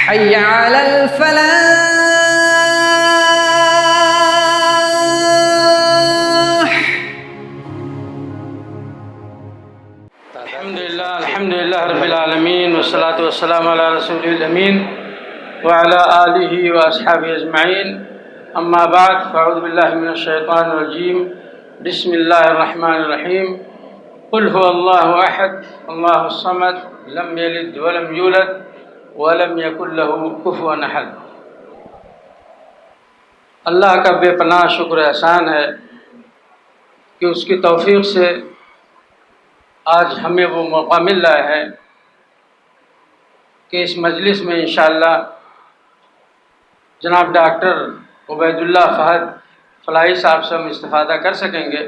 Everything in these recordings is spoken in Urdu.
حي على الفلاح. الحمد لله رب العالمين والصلاة والسلام على رسول الأمين وعلى آله وأصحابه أجمعين. أما بعد فأعوذ بالله من الشيطان الرجيم. بسم الله الرحمن الرحيم. قل هو الله أحد الله الصمد لم يلد ولم يولد ولم يكن له كفوا أحد. اللہ کا بے پناہ شکر احسان ہے کہ اس کی توفیق سے آج ہمیں وہ موقع مل رہا ہے کہ اس مجلس میں انشاءاللہ جناب ڈاکٹر عبید اللہ فہد فلاحی صاحب سے ہم استفادہ کر سکیں گے.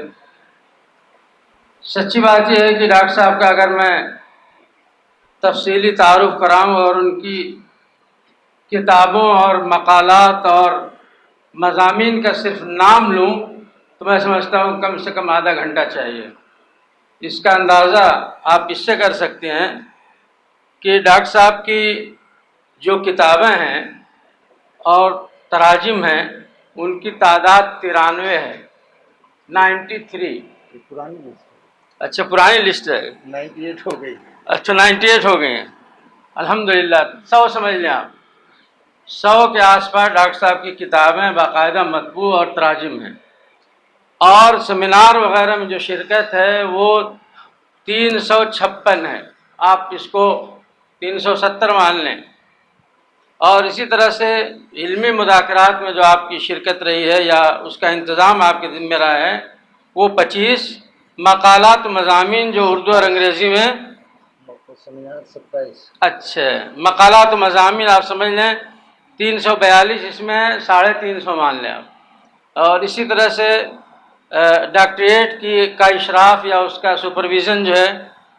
سچی بات یہ ہے کہ ڈاکٹر صاحب کا اگر میں تفصیلی تعارف کراؤں اور ان کی کتابوں اور مقالات اور مضامین کا صرف نام لوں تو میں سمجھتا ہوں کم سے کم آدھا گھنٹہ چاہیے. اس کا اندازہ آپ اس سے کر سکتے ہیں کہ ڈاکٹر صاحب کی جو کتابیں ہیں اور تراجم ہیں ان کی تعداد 93 ہے. 93 پرانی لسٹ اچھا پرانی لسٹ ہے. 98 ہو گئی. اچھا 98 ہو گئے ہیں. الحمدللہ 100 سمجھ لیں آپ. 100 کے آس پاس ڈاکٹر صاحب کی کتابیں باقاعدہ مطبوع اور تراجم ہیں. اور سیمینار وغیرہ میں جو شرکت ہے وہ 356 ہے. آپ اس کو 370 مان لیں. اور اسی طرح سے علمی مذاکرات میں جو آپ کی شرکت رہی ہے یا اس کا انتظام آپ کے ذمہ رہا ہے وہ 25. مقالات و مضامین جو اردو اور انگریزی میں سیمینار 27. اچھا مقالات و مضامین آپ سمجھ لیں 342. اس میں 350 مان لیں آپ. اور اسی طرح سے ڈاکٹریٹ کا اشراف یا اس کا سپرویژن جو ہے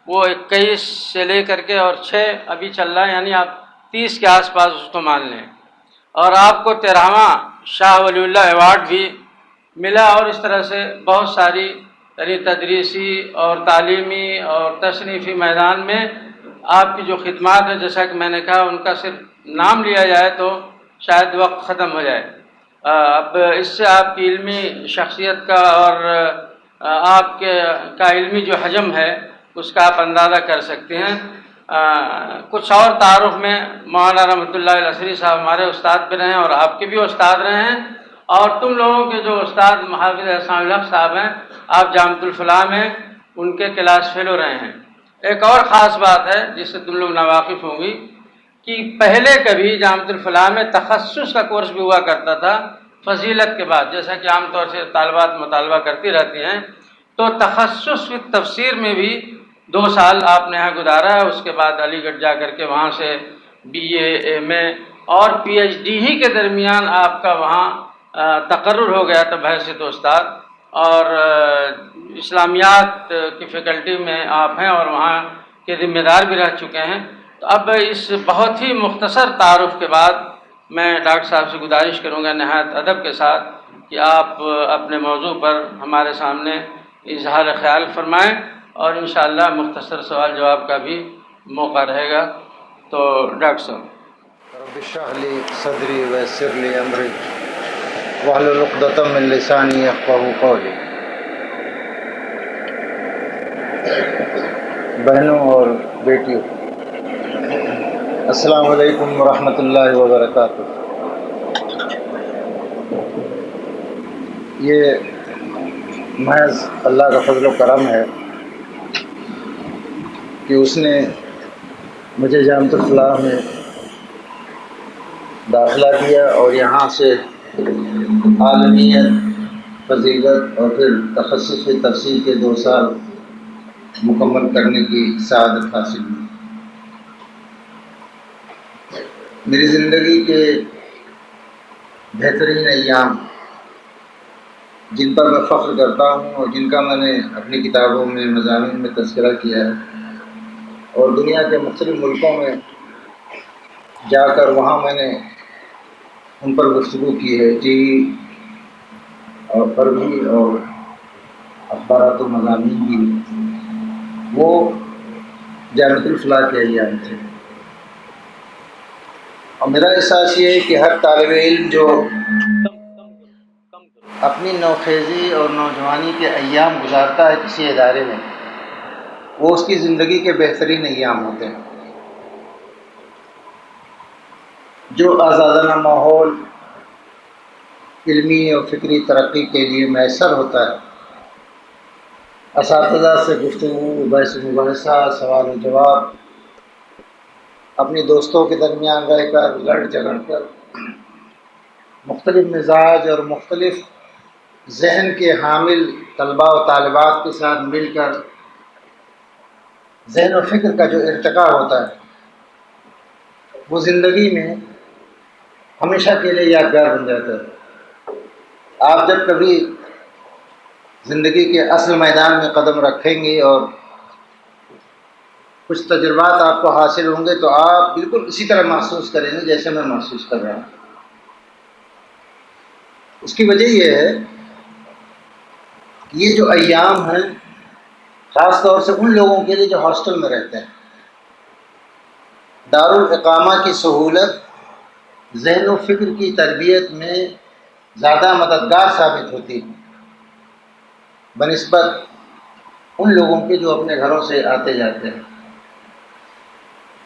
وہ 21 سے لے کر کے اور 6 ابھی چل رہا ہے، یعنی آپ 30 کے آس پاس اس کو مان لیں. اور آپ کو 13واں شاہ ولی اللہ ایوارڈ بھی ملا. اور اس طرح سے بہت ساری تدریسی اور تعلیمی اور تصنیفی میدان میں آپ کی جو خدمات ہیں، جیسا کہ میں نے کہا ان کا صرف نام لیا جائے تو شاید وقت ختم ہو جائے. اب اس سے آپ کی علمی شخصیت کا اور آپ کا علمی جو حجم ہے اس کا آپ اندازہ کر سکتے ہیں. کچھ اور تعارف میں مولانا رحمۃ اللہ العصری صاحب ہمارے استاد بھی رہے ہیں اور آپ کے بھی استاد رہے ہیں. اور تم لوگوں کے جو استاد محافظ احسان الحق صاحب ہیں آپ جامعۃ الفلاح میں ان کے کلاس فیلو رہے ہیں. ایک اور خاص بات ہے جس سے تم لوگ ناواقف ہوں گی کہ پہلے کبھی جامعۃ الفلاح میں تخصص کا کورس بھی ہوا کرتا تھا فضیلت کے بعد، جیسا کہ عام طور سے طالبات مطالبہ کرتی رہتی ہیں. تو تخصص فی تفسیر میں بھی 2 سال آپ نے یہاں گزارا ہے. اس کے بعد علی گڑھ جا کر کے وہاں سے BA MA اور PhD ہی کے درمیان آپ کا وہاں تقرر ہو گیا تھا بحیثیت استاد. اور اسلامیات کی فیکلٹی میں آپ ہیں اور وہاں کے ذمہ دار بھی رہ چکے ہیں. تو اب اس بہت ہی مختصر تعارف کے بعد میں ڈاکٹر صاحب سے گزارش کروں گا نہایت ادب کے ساتھ کہ آپ اپنے موضوع پر ہمارے سامنے اظہار خیال فرمائیں اور انشاءاللہ مختصر سوال جواب کا بھی موقع رہے گا. تو ڈاکٹر صاحب رب اشرح لی صدری ویسر لی امری واحلل عقدۃ من لسانی یفقہوا قولی. بہنوں اور بیٹیوں، السلام علیکم ورحمۃ اللہ وبرکاتہ. یہ محض اللہ کا فضل و کرم ہے کہ اس نے مجھے جامعۃ الفلاح میں داخلہ دیا اور یہاں سے عالمیت، فضیلت اور پھر تخصص تفسیر کے 2 سال مکمل کرنے کی سعادت حاصل ہوئی. میری زندگی کے بہترین ایام جن پر میں فخر کرتا ہوں اور جن کا میں نے اپنی کتابوں میں مضامین میں تذکرہ کیا ہے اور دنیا کے مختلف ملکوں میں جا کر وہاں میں نے ان پر گفتگو کی ہے، TV پر بھی اور اخبارات و مضامین بھی، وہ جامعۃ الفلاح کے ایام تھے. اور میرا احساس یہ ہے کہ ہر طالب علم جو اپنی نوخیزی اور نوجوانی کے ایام گزارتا ہے کسی ادارے میں، وہ اس کی زندگی کے بہترین ایام ہوتے ہیں۔ جو آزادانہ ماحول علمی اور فکری ترقی کے لیے میسر ہوتا ہے، اساتذہ سے گفتگو، بحث مباحثہ، سوال و جواب، اپنی دوستوں کے درمیان رہ کر، لڑ جھگڑ کر، مختلف مزاج اور مختلف ذہن کے حامل طلباء و طالبات کے ساتھ مل کر ذہن و فکر کا جو ارتقاء ہوتا ہے، وہ زندگی میں ہمیشہ کے لیے یادگار بن جاتا ہے۔ آپ جب کبھی زندگی کے اصل میدان میں قدم رکھیں گے اور کچھ تجربات آپ کو حاصل ہوں گے تو آپ بالکل اسی طرح محسوس کریں گے جیسے میں محسوس کر رہا ہوں۔ اس کی وجہ یہ ہے کہ یہ جو ایام ہیں، خاص طور سے ان لوگوں کے لیے جو ہاسٹل میں رہتے ہیں، دارالاقامہ کی سہولت ذہن و فکر کی تربیت میں زیادہ مددگار ثابت ہوتی ہے بنسبت ان لوگوں کے جو اپنے گھروں سے آتے جاتے ہیں۔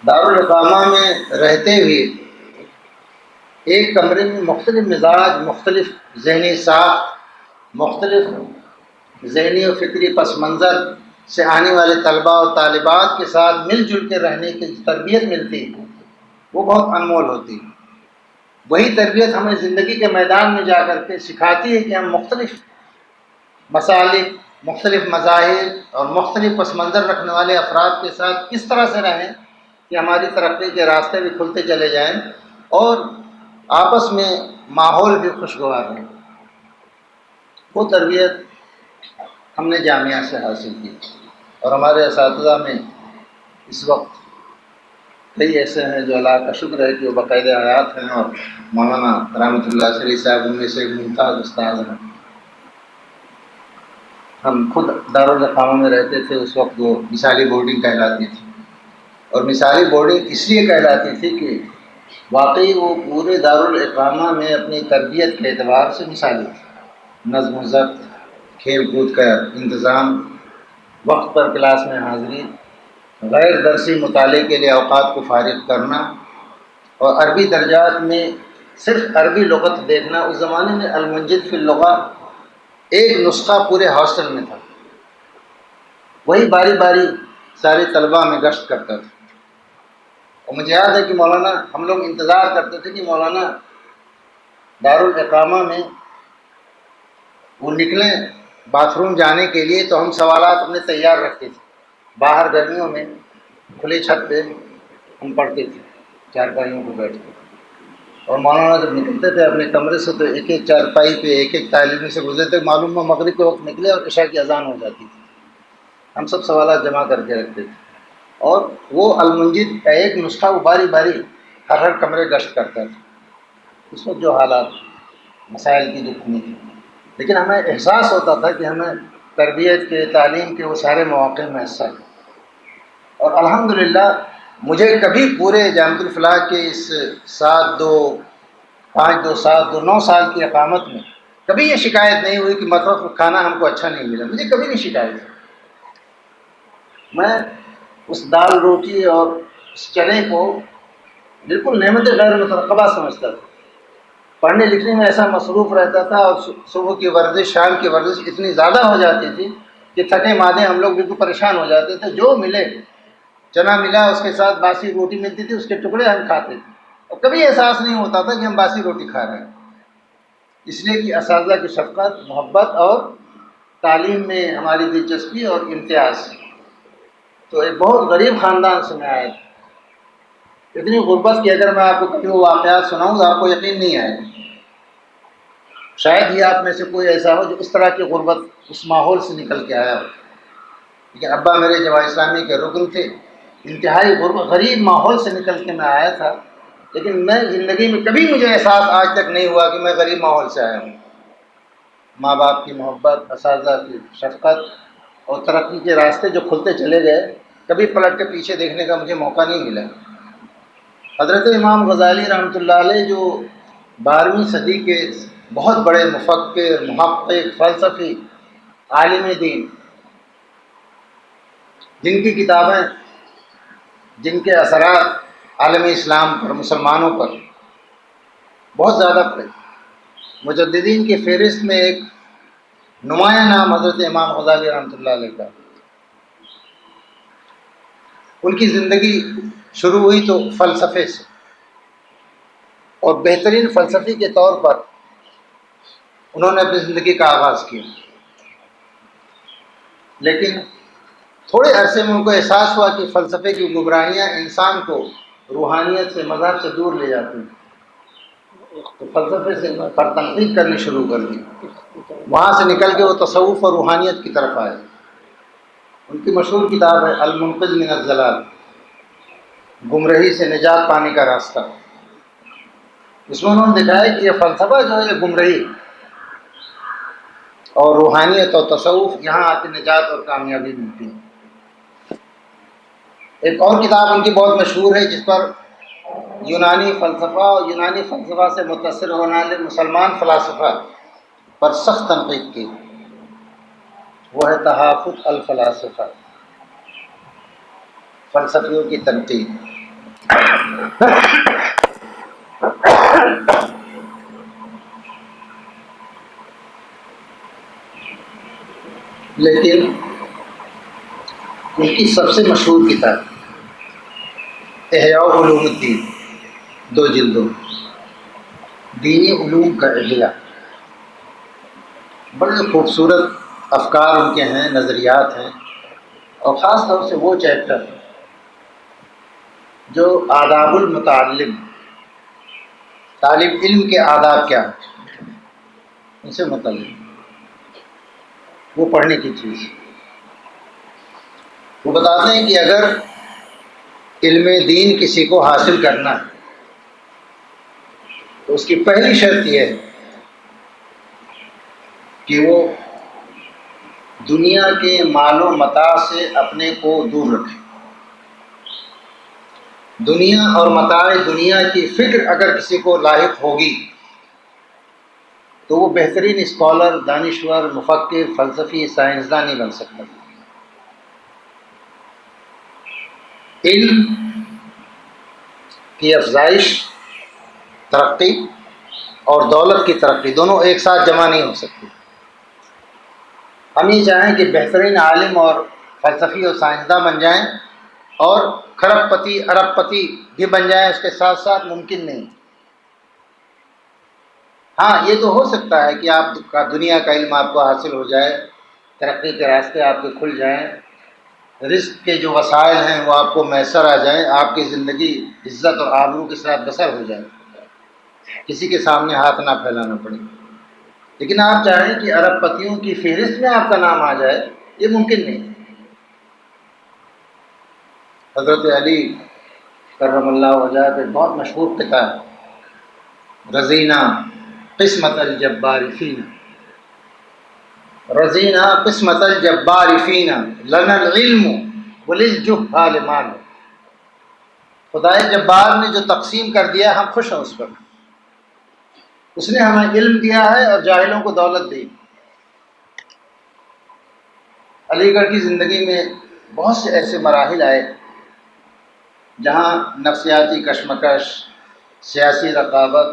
دارالاقامہ میں رہتے ہوئے ایک کمرے میں مختلف مزاج، مختلف ذہنی ساخت، مختلف ذہنی و فکری پس منظر سے آنے والے طلباء اور طالبات کے ساتھ مل جل کے رہنے کی تربیت ملتی ہے، وہ بہت انمول ہوتی ہے۔ وہی تربیت ہمیں زندگی کے میدان میں جا کر کے سکھاتی ہے کہ ہم مختلف مسالک، مختلف مذاہب اور مختلف پس منظر رکھنے والے افراد کے ساتھ کس طرح سے رہیں کہ ہماری ترقی کے راستے بھی کھلتے چلے جائیں اور آپس میں ماحول بھی خوشگوار ہے۔ وہ تربیت ہم نے جامعہ سے حاصل کی اور ہمارے اساتذہ میں اس وقت کئی ایسے ہیں جو اللہ کا شکر ہے کہ وہ باقاعدہ حیات ہیں، اور مولانا رحمۃ اللہ علیہ صاحب ان میں سے ایک ممتاز استاد ہیں۔ ہم خود دارالاقامہ میں رہتے تھے، اس وقت وہ مثالی بورڈنگ کہلاتی تھی، اور مثالی بورڈنگ اس لیے کہلاتی تھی کہ واقعی وہ پورے دارالاقامہ میں اپنی تربیت کے اعتبار سے مثالی تھی۔ نظم و ضبط، کھیل کود کا انتظام، وقت پر کلاس میں حاضری، غیر درسی مطالعے کے لیے اوقات کو فارغ کرنا، اور عربی درجات میں صرف عربی لغت دیکھنا۔ اس زمانے میں المنجد فی اللغہ ایک نسخہ پورے ہاسٹل میں تھا، وہی باری باری سارے طلباء میں گشت کرتا تھا۔ اور مجھے یاد ہے کہ مولانا، ہم لوگ انتظار کرتے تھے کہ مولانا دارالاقامہ میں وہ نکلیں باتھ روم جانے کے لیے، تو ہم سوالات اپنے تیار رکھتے تھے۔ باہر گرمیوں میں کھلی چھت پہ ہم پڑھتے تھے چارپائیوں پہ بیٹھ کے، اور مولانا جب نکلتے تھے اپنے کمرے سے تو ایک ایک چارپائی پہ ایک ایک طالب سے گزرتے، معلوم ہو مغرب کے وقت نکلے اور عشاء کی اذان ہو جاتی تھی۔ ہم سب سوالات جمع کر کے رکھتے تھے، اور وہ المنجد کا ایک نسخہ وہ باری باری ہر کمرے گشت کرتا تھا۔ اس وقت جو حالات مسائل کی جو کمی تھی، لیکن ہمیں احساس ہوتا تھا کہ ہمیں تربیت کے، تعلیم کے وہ سارے مواقع میسر ہیں۔ اور الحمدللہ مجھے کبھی پورے جامعۃ الفلاح کے اس 9 سال کی اقامت میں کبھی یہ شکایت نہیں ہوئی کہ مطلب کھانا ہم کو اچھا نہیں ملا، مجھے کبھی نہیں شکایت ہوئی۔ میں اس دال روٹی اور اس چنے کو بالکل نعمت غیر مترقبہ سمجھتا تھا۔ پڑھنے لکھنے میں ایسا مصروف رہتا تھا، اور صبح کی ورزش، شام کی ورزش اتنی زیادہ ہو جاتی تھی کہ تھکے مادے ہم لوگ بالکل پریشان ہو جاتے تھے۔ جو ملے، چنا ملا اس کے ساتھ باسی روٹی ملتی تھی، اس کے ٹکڑے ہم کھاتے تھے، اور کبھی احساس نہیں ہوتا تھا کہ ہم باسی روٹی کھا رہے ہیں، اس لیے کہ اساتذہ کی شفقت، محبت اور تعلیم میں ہماری دلچسپی اور امتیاز۔ تو ایک بہت غریب خاندان سے میں آیا تھا، اتنی غربت کہ اگر میں آپ کو کبھی وہ واقعات سناؤں تو آپ کو یقین نہیں آئے، شاید ہی آپ میں سے کوئی ایسا ہو جو اس طرح کی غربت، اس ماحول سے نکل کے آیا ہو۔ لیکن ابا میرے جماعت اسلامی کے رکن تھے، انتہائی غریب ماحول سے نکل کے میں آیا تھا، لیکن میں زندگی میں کبھی مجھے احساس آج تک نہیں ہوا کہ میں غریب ماحول سے آیا ہوں۔ ماں باپ کی محبت، اساتذہ کی شفقت اور ترقی کے راستے جو کھلتے چلے گئے، کبھی پلٹ کے پیچھے دیکھنے کا مجھے موقع نہیں ملا۔ حضرت امام غزالی رحمۃ اللہ علیہ جو 12ویں صدی کے بہت بڑے مفکر، محقق، فلسفی، عالم دین، جن کی کتابیں، جن کے اثرات عالم اسلام پر، مسلمانوں پر بہت زیادہ پڑے، مجددین کی فہرست میں ایک نمایاں نام حضرت امام غزالی رحمۃ اللہ علیہ کا۔ ان کی زندگی شروع ہوئی تو فلسفے سے، اور بہترین فلسفی کے طور پر انہوں نے اپنی زندگی کا آغاز کیا، لیکن تھوڑے عرصے میں ان کو احساس ہوا کہ فلسفے کی گمراہیاں انسان کو روحانیت سے، مذہب سے دور لے جاتی ہیں، تو فلسفے سے پر تنقید کرنی شروع کر دی۔ وہاں سے نکل کے وہ تصوف اور روحانیت کی طرف آئے۔ ان کی مشہور کتاب ہے المنقذ من الضلال، گمراہی سے نجات پانے کا راستہ۔ اس میں انہوں نے دکھایا کہ یہ فلسفہ جو ہے یہ گمراہی، اور روحانیت اور تصوف یہاں آتی نجات اور کامیابی ملتی ہے۔ ایک اور کتاب ان کی بہت مشہور ہے جس پر یونانی فلسفہ اور یونانی فلسفہ سے متاثر ہونے والے مسلمان فلاسفہ پر سخت تنقید کی، وہ ہے تحافظ الفلاسفہ، فلسفیوں کی تنقید۔ لیکن ان کی سب سے مشہور کتاب احیاء علوم الدین، 2 جلدوں، دینی علوم کا احیاء۔ بڑے خوبصورت افکار ان کے ہیں، نظریات ہیں، اور خاص طور سے وہ چیپٹر جو آداب المتعلم، طالب علم کے آداب کیا ہیں، ان سے متعلق وہ پڑھنے کی چیز۔ وہ بتاتے ہیں کہ اگر علم دین کسی کو حاصل کرنا ہے تو اس کی پہلی شرط یہ ہے کہ وہ دنیا کے مال و متاع سے اپنے کو دور رکھے۔ دنیا اور متاع دنیا کی فکر اگر کسی کو لاحق ہوگی تو وہ بہترین اسکالر، دانشور، مفکر، فلسفی، سائنسدان نہیں بن سکتا۔ علم کی افزائش، ترقی اور دولت کی ترقی دونوں ایک ساتھ جمع نہیں ہو سکتی۔ ہم یہ چاہیں کہ بہترین عالم اور فلسفی اور سائنسداں بن جائیں اور کھرب پتی، ارب پتی بھی بن جائیں، اس کے ساتھ ساتھ ممکن نہیں۔ ہاں، یہ تو ہو سکتا ہے کہ آپ کا دنیا کا علم آپ کو حاصل ہو جائے، ترقی کے راستے آپ کے کھل جائیں، رزق کے جو وسائل ہیں وہ آپ کو میسر آ جائیں، آپ کی زندگی عزت اور آبرو کے ساتھ بسر ہو جائے، کسی کے سامنے ہاتھ نہ پھیلانا پڑے۔ لیکن آپ چاہیں کہ ارب پتیوں کی فہرست میں آپ کا نام آ جائے، یہ ممکن نہیں۔ حضرت علی کرم اللہ وجہہ پہ بہت مشہور کتاب رضینہ قسمت الجبار فینا، رضینہ قسمت الجبار فینا لنا العلم وللجہال مال۔ خدائے جبار نے جو تقسیم کر دیا ہم خوش ہیں اس پر، اس نے ہمیں علم دیا ہے اور جاہلوں کو دولت دی۔ علی گڑھ کی زندگی میں بہت سے ایسے مراحل آئے جہاں نفسیاتی کشمکش، سیاسی رقابت،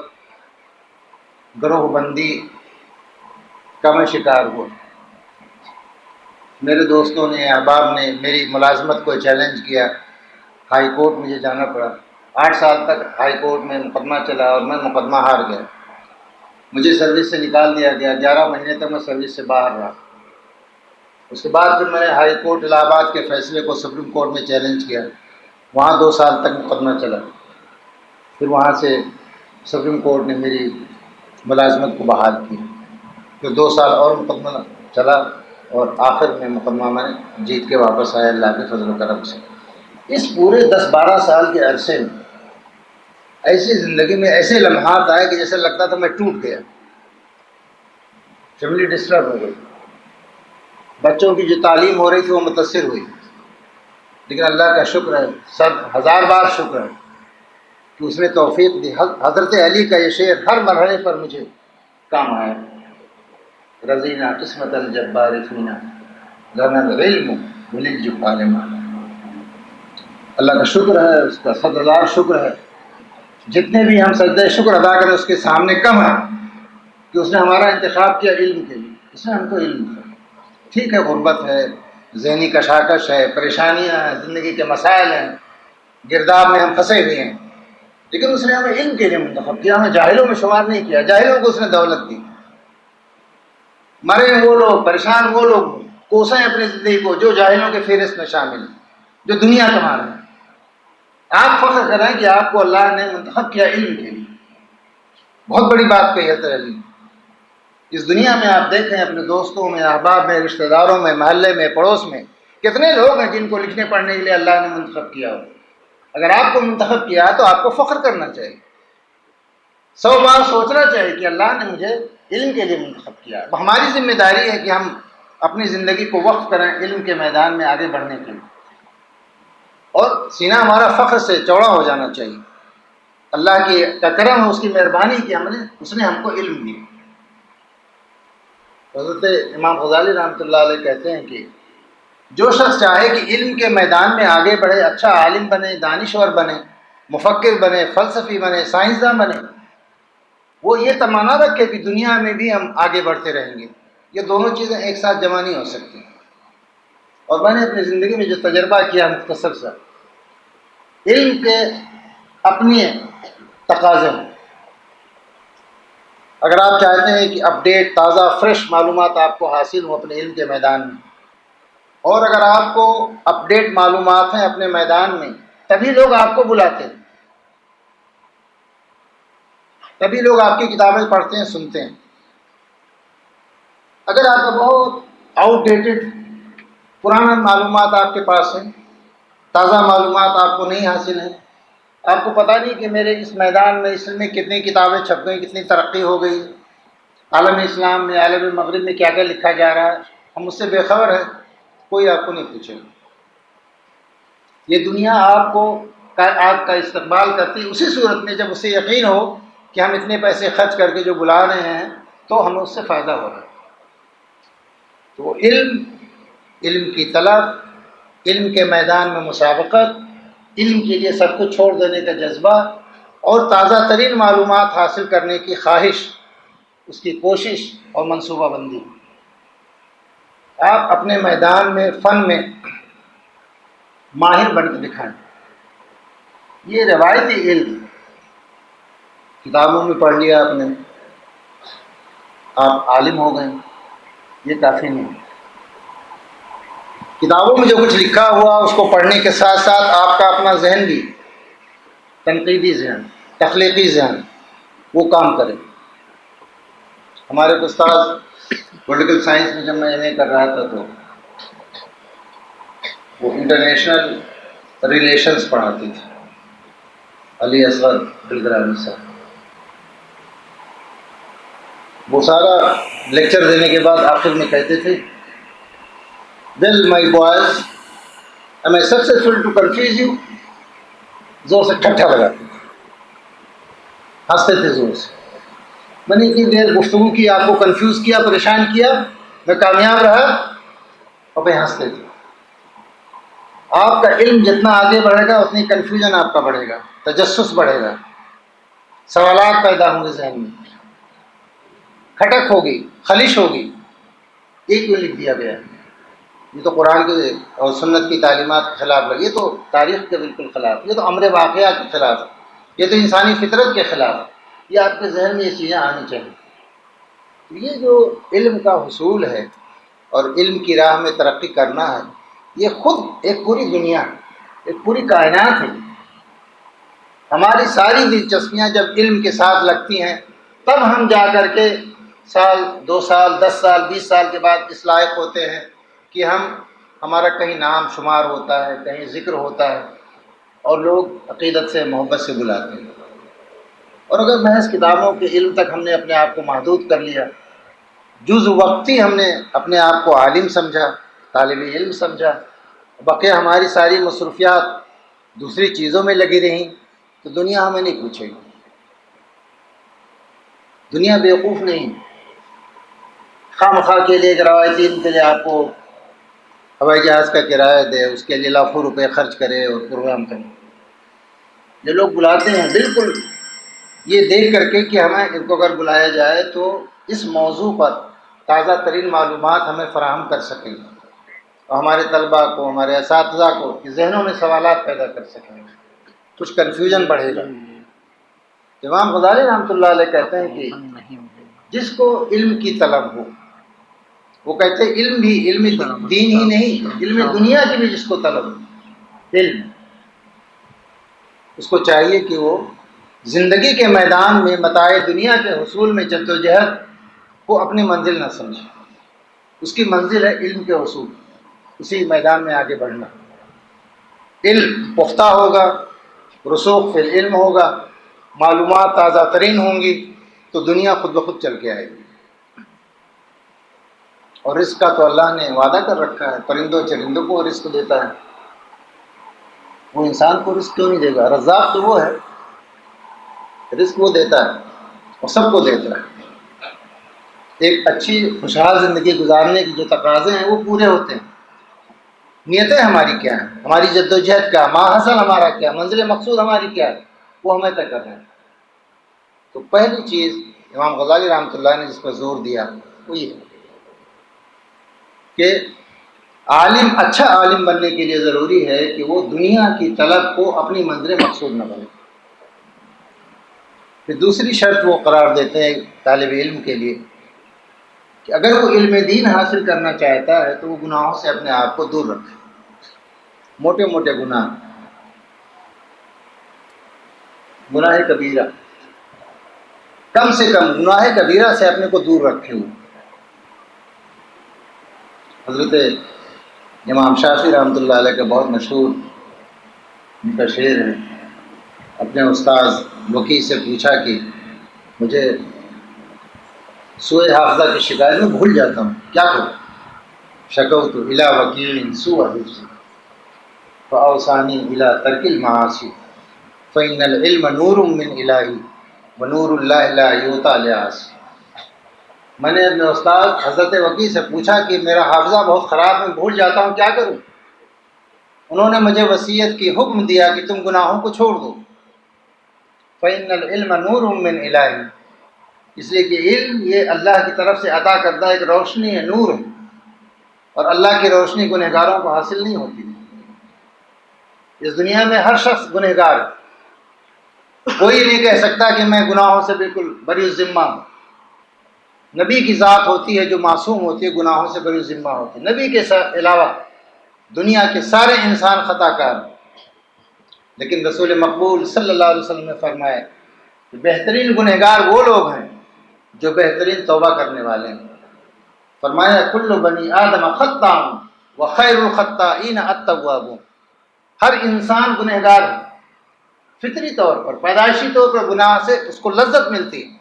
گروہ بندی کا میں شکار ہوا۔ میرے دوستوں نے، احباب نے میری ملازمت کو چیلنج کیا، ہائی کورٹ مجھے جانا پڑا۔ 8 سال تک ہائی کورٹ میں مقدمہ چلا اور میں مقدمہ ہار گیا، مجھے سروس سے نکال دیا گیا۔ 11 مہینے تک میں سروس سے باہر رہا۔ اس کے بعد پھر میں نے ہائی کورٹ الہ آباد کے فیصلے کو سپریم کورٹ میں چیلنج کیا، وہاں 2 سال تک مقدمہ چلا۔ پھر وہاں سے سپریم کورٹ نے میری ملازمت کو بحال کی، پھر 2 سال اور مقدمہ چلا، اور آخر میں مقدمہ میں جیت کے واپس آیا اللہ کے فضل و کرم سے۔ اس پورے 10-12 سال کے عرصے میں ایسی زندگی میں ایسے لمحات آئے کہ جیسے لگتا تھا میں ٹوٹ گیا، فیملی ڈسٹرب ہو گئی، بچوں کی جو تعلیم ہو رہی تھی وہ متاثر ہوئی۔ لیکن اللہ کا شکر ہے، 1000 بار شکر ہے کہ اس نے توفیق دی. حضرت علی کا یہ شعر ہر مرحلے پر مجھے کام آیا. رضینا قسمت الجبار فینا لنا العلم وللجبار مانا. اللہ کا شکر ہے، اس کا 100,000 شکر ہے. جتنے بھی ہم سجدہ شکر ادا کریں اس کے سامنے کم ہے کہ اس نے ہمارا انتخاب کیا علم کے لیے. اس نے ہم کو علم دیا. ٹھیک ہے، غربت ہے، ذہنی کشاکش ہے، پریشانیاں ہیں، زندگی کے مسائل ہیں، گرداب میں ہم پھنسے ہوئے ہیں، لیکن اس نے ہمیں علم کے لیے منتخب کیا. ہمیں جاہلوں میں شمار نہیں کیا. جاہلوں کو اس نے دولت دی. مرے وہ لوگ، پریشان وہ لوگ کوسیں اپنی زندگی کو جو جاہلوں کے فہرست میں شامل ہیں، جو دنیا کما رہے ہیں. آپ فخر کریں کہ آپ کو اللہ نے منتخب کیا علم کے لیے. بہت بڑی بات کہی حضرت علی. اس دنیا میں آپ دیکھیں اپنے دوستوں میں، احباب میں، رشتہ داروں میں، محلے میں، پڑوس میں کتنے لوگ ہیں جن کو لکھنے پڑھنے کے لیے اللہ نے منتخب کیا ہو. اگر آپ کو منتخب کیا تو آپ کو فخر کرنا چاہیے. 100 بار سوچنا چاہیے کہ اللہ نے مجھے علم کے لیے منتخب کیا. اب ہماری ذمہ داری ہے کہ ہم اپنی زندگی کو وقف کریں علم کے میدان میں آگے بڑھنے کے لیے، اور سینہ ہمارا فخر سے چوڑا ہو جانا چاہیے. اللہ کی کرم ہے، اس کی مہربانی کی اس نے ہم کو علم دیا. حضرت امام غزالی رحمۃ اللہ علیہ کہتے ہیں کہ جو شخص چاہے کہ علم کے میدان میں آگے بڑھے، اچھا عالم بنے، دانشور بنے، مفکر بنے، فلسفی بنے، سائنسداں بنے، وہ یہ تمنا رکھے کہ دنیا میں بھی ہم آگے بڑھتے رہیں گے. یہ دونوں چیزیں ایک ساتھ جمع نہیں ہو سکتی. اور میں نے اپنی زندگی میں جو تجربہ کیا مختصر سا، علم کے اپنے تقاضے ہیں. اگر آپ چاہتے ہیں کہ اپڈیٹ، تازہ، فریش معلومات آپ کو حاصل ہوں اپنے علم کے میدان میں، اور اگر آپ کو اپڈیٹ معلومات ہیں اپنے میدان میں، تبھی لوگ آپ کو بلاتے ہیں، تبھی لوگ آپ کی کتابیں پڑھتے ہیں، سنتے ہیں. اگر آپ کا بہت آؤٹ ڈیٹڈ پرانا معلومات آپ کے پاس ہیں، تازہ معلومات آپ کو نہیں حاصل ہیں، آپ کو پتہ نہیں کہ میرے اس میدان میں اس میں کتنی کتابیں چھپ گئی، کتنی ترقی ہو گئی، عالم اسلام میں، عالم مغرب میں کیا کیا لکھا جا رہا ہے، ہم اس سے بے خبر ہیں، کوئی آپ کو نہیں پوچھے گا. یہ دنیا آپ کا استقبال کرتی اسی صورت میں جب اسے یقین ہو کہ ہم اتنے پیسے خرچ کر کے جو بلا رہے ہیں تو ہمیں اس سے فائدہ ہو رہا ہے. تو علم کی طلب، علم کے میدان میں مسابقت، علم کے لیے سب کچھ چھوڑ دینے کا جذبہ، اور تازہ ترین معلومات حاصل کرنے کی خواہش، اس کی کوشش اور منصوبہ بندی. آپ اپنے میدان میں، فن میں ماہر بن کے دکھائیں. یہ روایتی علم کتابوں میں پڑھ لیا آپ نے، آپ عالم ہو گئے، یہ کافی نہیں. کتابوں میں جو کچھ لکھا ہوا اس کو پڑھنے کے ساتھ ساتھ آپ کا اپنا ذہن بھی، تنقیدی ذہن، تخلیقی ذہن، وہ کام کرے. ہمارے استاد پولیٹیکل سائنس میں جب میں ایم اے کر رہا تھا تو وہ انٹرنیشنل ریلیشنز پڑھاتی تھی، علی اصغر دلگرانی صاحب. وہ سارا لیکچر دینے کے بعد آخر میں کہتے تھے، well my boys am I successful to confuse you. زور سے ٹھٹھا لگاتے تھے، ہنستے تھے زور سے. میں نے اتنی دیر گفتگو کی، آپ کو کنفیوز کیا، پریشان کیا، میں کامیاب رہا، اور پھر ہنستے تھے. آپ کا علم جتنا آگے بڑھے گا اتنی کنفیوژن آپ کا بڑھے گا، تجسس بڑھے گا، سوالات پیدا ہوں گے ذہن میں، کھٹک ہوگی، خلش ہوگی. یہ کیوں لکھ دیا گیا؟ یہ تو قرآن کے اور سنت کی تعلیمات کے خلاف لگی، یہ تو تاریخ کے بالکل خلاف، یہ تو امر واقعات کے خلاف، یہ تو انسانی فطرت کے خلاف. یہ آپ کے ذہن میں یہ چیزیں آنی چاہیے. یہ جو علم کا حصول ہے اور علم کی راہ میں ترقی کرنا ہے، یہ خود ایک پوری دنیا، ایک پوری کائنات ہے. ہماری ساری دلچسپیاں جب علم کے ساتھ لگتی ہیں تب ہم جا کر کے سال، 2 سال، 10 سال، 20 سال کے بعد اس لائق ہوتے ہیں کہ ہمارا کہیں نام شمار ہوتا ہے، کہیں ذکر ہوتا ہے، اور لوگ عقیدت سے، محبت سے بلاتے ہیں. اور اگر محض کتابوں کے علم تک ہم نے اپنے آپ کو محدود کر لیا، جز وقتی ہم نے اپنے آپ کو عالم سمجھا، طالب علم سمجھا، بقیہ ہماری ساری مصروفیات دوسری چیزوں میں لگی رہیں، تو دنیا ہمیں نہیں پوچھے گی. دنیا بیوقوف نہیں. خواہ مخواہ کے لیے ایک روایتی علم کے لیے آپ کو ہوائی جہاز کا کرایہ دے، اس کے لیے لاکھوں روپے خرچ کرے اور پروگرام کرے. جو لوگ بلاتے ہیں بالکل یہ دیکھ کر کے کہ ہمیں ان کو اگر بلایا جائے تو اس موضوع پر تازہ ترین معلومات ہمیں فراہم کر سکیں اور ہمارے طلباء کو، ہمارے اساتذہ کو ذہنوں میں سوالات پیدا کر سکیں، کچھ کنفیوژن بڑھے گا. امام غزالی رحمۃ اللہ علیہ کہتے ہیں کہ جس کو علم کی طلب ہو، وہ کہتے ہیں علم بھی، علم دین ہی نہیں، علم دنیا کی بھی جس کو طلب ہو، علم، اس کو چاہیے کہ وہ زندگی کے میدان میں متاع دنیا کے حصول میں جدوجہد کو اپنی منزل نہ سمجھے. اس کی منزل ہے علم کے حصول، اسی میدان میں آگے بڑھنا. علم پختہ ہوگا، رسوخ فی العلم ہوگا، معلومات تازہ ترین ہوں گی تو دنیا خود بخود چل کے آئے گی. اور رزق کا تو اللہ نے وعدہ کر رکھا ہے، پرندوں چرندوں کو رزق دیتا ہے. وہ انسان کو رزق کیوں نہیں دے گا؟ رزاق تو وہ ہے، رزق وہ دیتا ہے اور سب کو دیتا ہے. ایک اچھی خوشحال زندگی گزارنے کی جو تقاضے ہیں وہ پورے ہوتے ہیں. نیتیں ہماری کیا ہیں، ہماری جدوجہد کیا، ماحصل ہمارا کیا، منزل مقصود ہماری کیا ہے، وہ ہمیں طے کر رہے ہیں. تو پہلی چیز امام غزالی رحمۃ اللہ نے جس پر زور دیا وہ یہ ہے کہ عالم، اچھا عالم بننے کے لیے ضروری ہے کہ وہ دنیا کی طلب کو اپنی منزل مقصود نہ بنے. پھر دوسری شرط وہ قرار دیتے ہیں طالب علم کے لیے کہ اگر وہ علم دین حاصل کرنا چاہتا ہے تو وہ گناہوں سے اپنے آپ کو دور رکھے. موٹے موٹے گناہ، گناہ کبیرہ، کم سے کم گناہ کبیرہ سے اپنے کو دور رکھے ہوئے. حضرت امام شافعی رحمۃ اللہ علیہ کا بہت مشہور ان کا شعر ہے. اپنے استاذ وکیع سے پوچھا کہ مجھے سوء حافظہ کی شکایت میں بھول جاتا ہوں، کیا کروں؟ شکوت الی وکیع سوء حفظی فاوصانی الی ترک المعاصی فإن العلم نور من الہی ونور اللہ لا یعطی لعاصی. میں نے اپنے استاد حضرت وکیع سے پوچھا کہ میرا حافظہ بہت خراب ہے، بھول جاتا ہوں، کیا کروں؟ انہوں نے مجھے وصیت کی، حکم دیا کہ تم گناہوں کو چھوڑ دو. فإن العلم نور من الہی، اس لیے کہ علم یہ اللہ کی طرف سے عطا کردہ ایک روشنی ہے، نور ہے، اور اللہ کی روشنی گنہگاروں کو حاصل نہیں ہوتی. اس دنیا میں ہر شخص گنہگار ہے، کوئی نہیں کہہ سکتا کہ میں گناہوں سے بالکل بری الذمہ ہوں. نبی کی ذات ہوتی ہے جو معصوم ہوتی ہے، گناہوں سے بری الذمہ ہوتی ہے. نبی کے علاوہ دنیا کے سارے انسان خطا کار ہیں، لیکن رسول مقبول صلی اللہ علیہ وسلم نے فرمایا کہ بہترین گنہگار وہ لوگ ہیں جو بہترین توبہ کرنے والے ہیں. فرمایا کل بنی آدم خطاء وخیر الخطائین التوابون. ہر انسان گنہگار ہے، فطری طور پر، پیدائشی طور پر گناہ سے اس کو لذت ملتی ہے،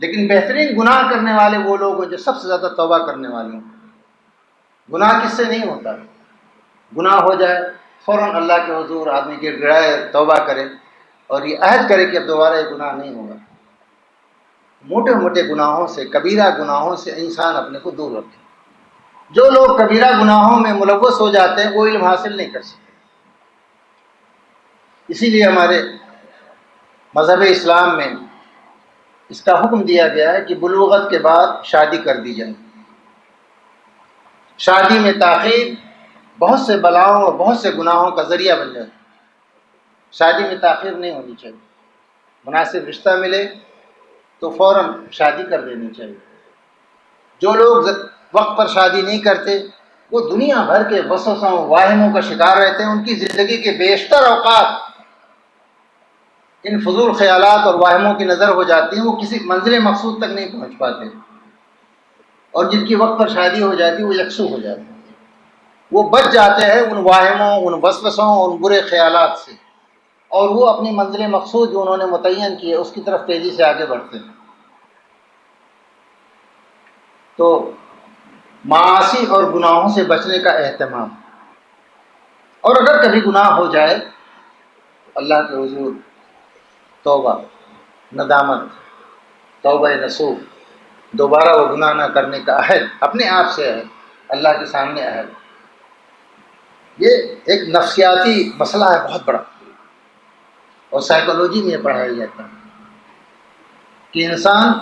لیکن بہترین گناہ کرنے والے وہ لوگ ہیں جو سب سے زیادہ توبہ کرنے والے ہیں. گناہ کس سے نہیں ہوتا؟ گناہ ہو جائے فوراً اللہ کے حضور آدمی گر گڑائے، توبہ کرے اور یہ عہد کرے کہ اب دوبارہ یہ گناہ نہیں ہوگا. موٹے موٹے گناہوں سے، کبیرہ گناہوں سے انسان اپنے کو دور رکھے. جو لوگ کبیرہ گناہوں میں ملوث ہو جاتے ہیں وہ علم حاصل نہیں کر سکتے. اسی لیے ہمارے مذہب اسلام میں اس کا حکم دیا گیا ہے کہ بلوغت کے بعد شادی کر دی جائے. شادی میں تاخیر بہت سے بلاؤں اور بہت سے گناہوں کا ذریعہ بن جاتا ہے. شادی میں تاخیر نہیں ہونی چاہیے. مناسب رشتہ ملے تو فوراً شادی کر دینی چاہیے. جو لوگ وقت پر شادی نہیں کرتے وہ دنیا بھر کے وسوسوں واہموں کا شکار رہتے ہیں. ان کی زندگی کے بیشتر اوقات ان فضول خیالات اور واہموں کی نظر ہو جاتی ہیں، وہ کسی منزل مقصود تک نہیں پہنچ پاتے. اور جن کی وقت پر شادی ہو جاتی ہے وہ یکسو ہو جاتے ہیں، وہ بچ جاتے ہیں ان واہموں، ان وسوسوں، ان برے خیالات سے، اور وہ اپنی منزل مقصود جو انہوں نے متعین کی ہے اس کی طرف تیزی سے آگے بڑھتے ہیں. تو معاصی اور گناہوں سے بچنے کا اہتمام. اور اگر کبھی گناہ ہو جائے اللہ کے حضور توبہ، ندامت، توبہ نصوح، دوبارہ وہ گناہ نہ کرنے کا عہد، اپنے آپ سے عہد، اللہ کے سامنے عہد. یہ ایک نفسیاتی مسئلہ ہے بہت بڑا، اور سائیکالوجی میں یہ پڑھایا جاتا ہے کہ انسان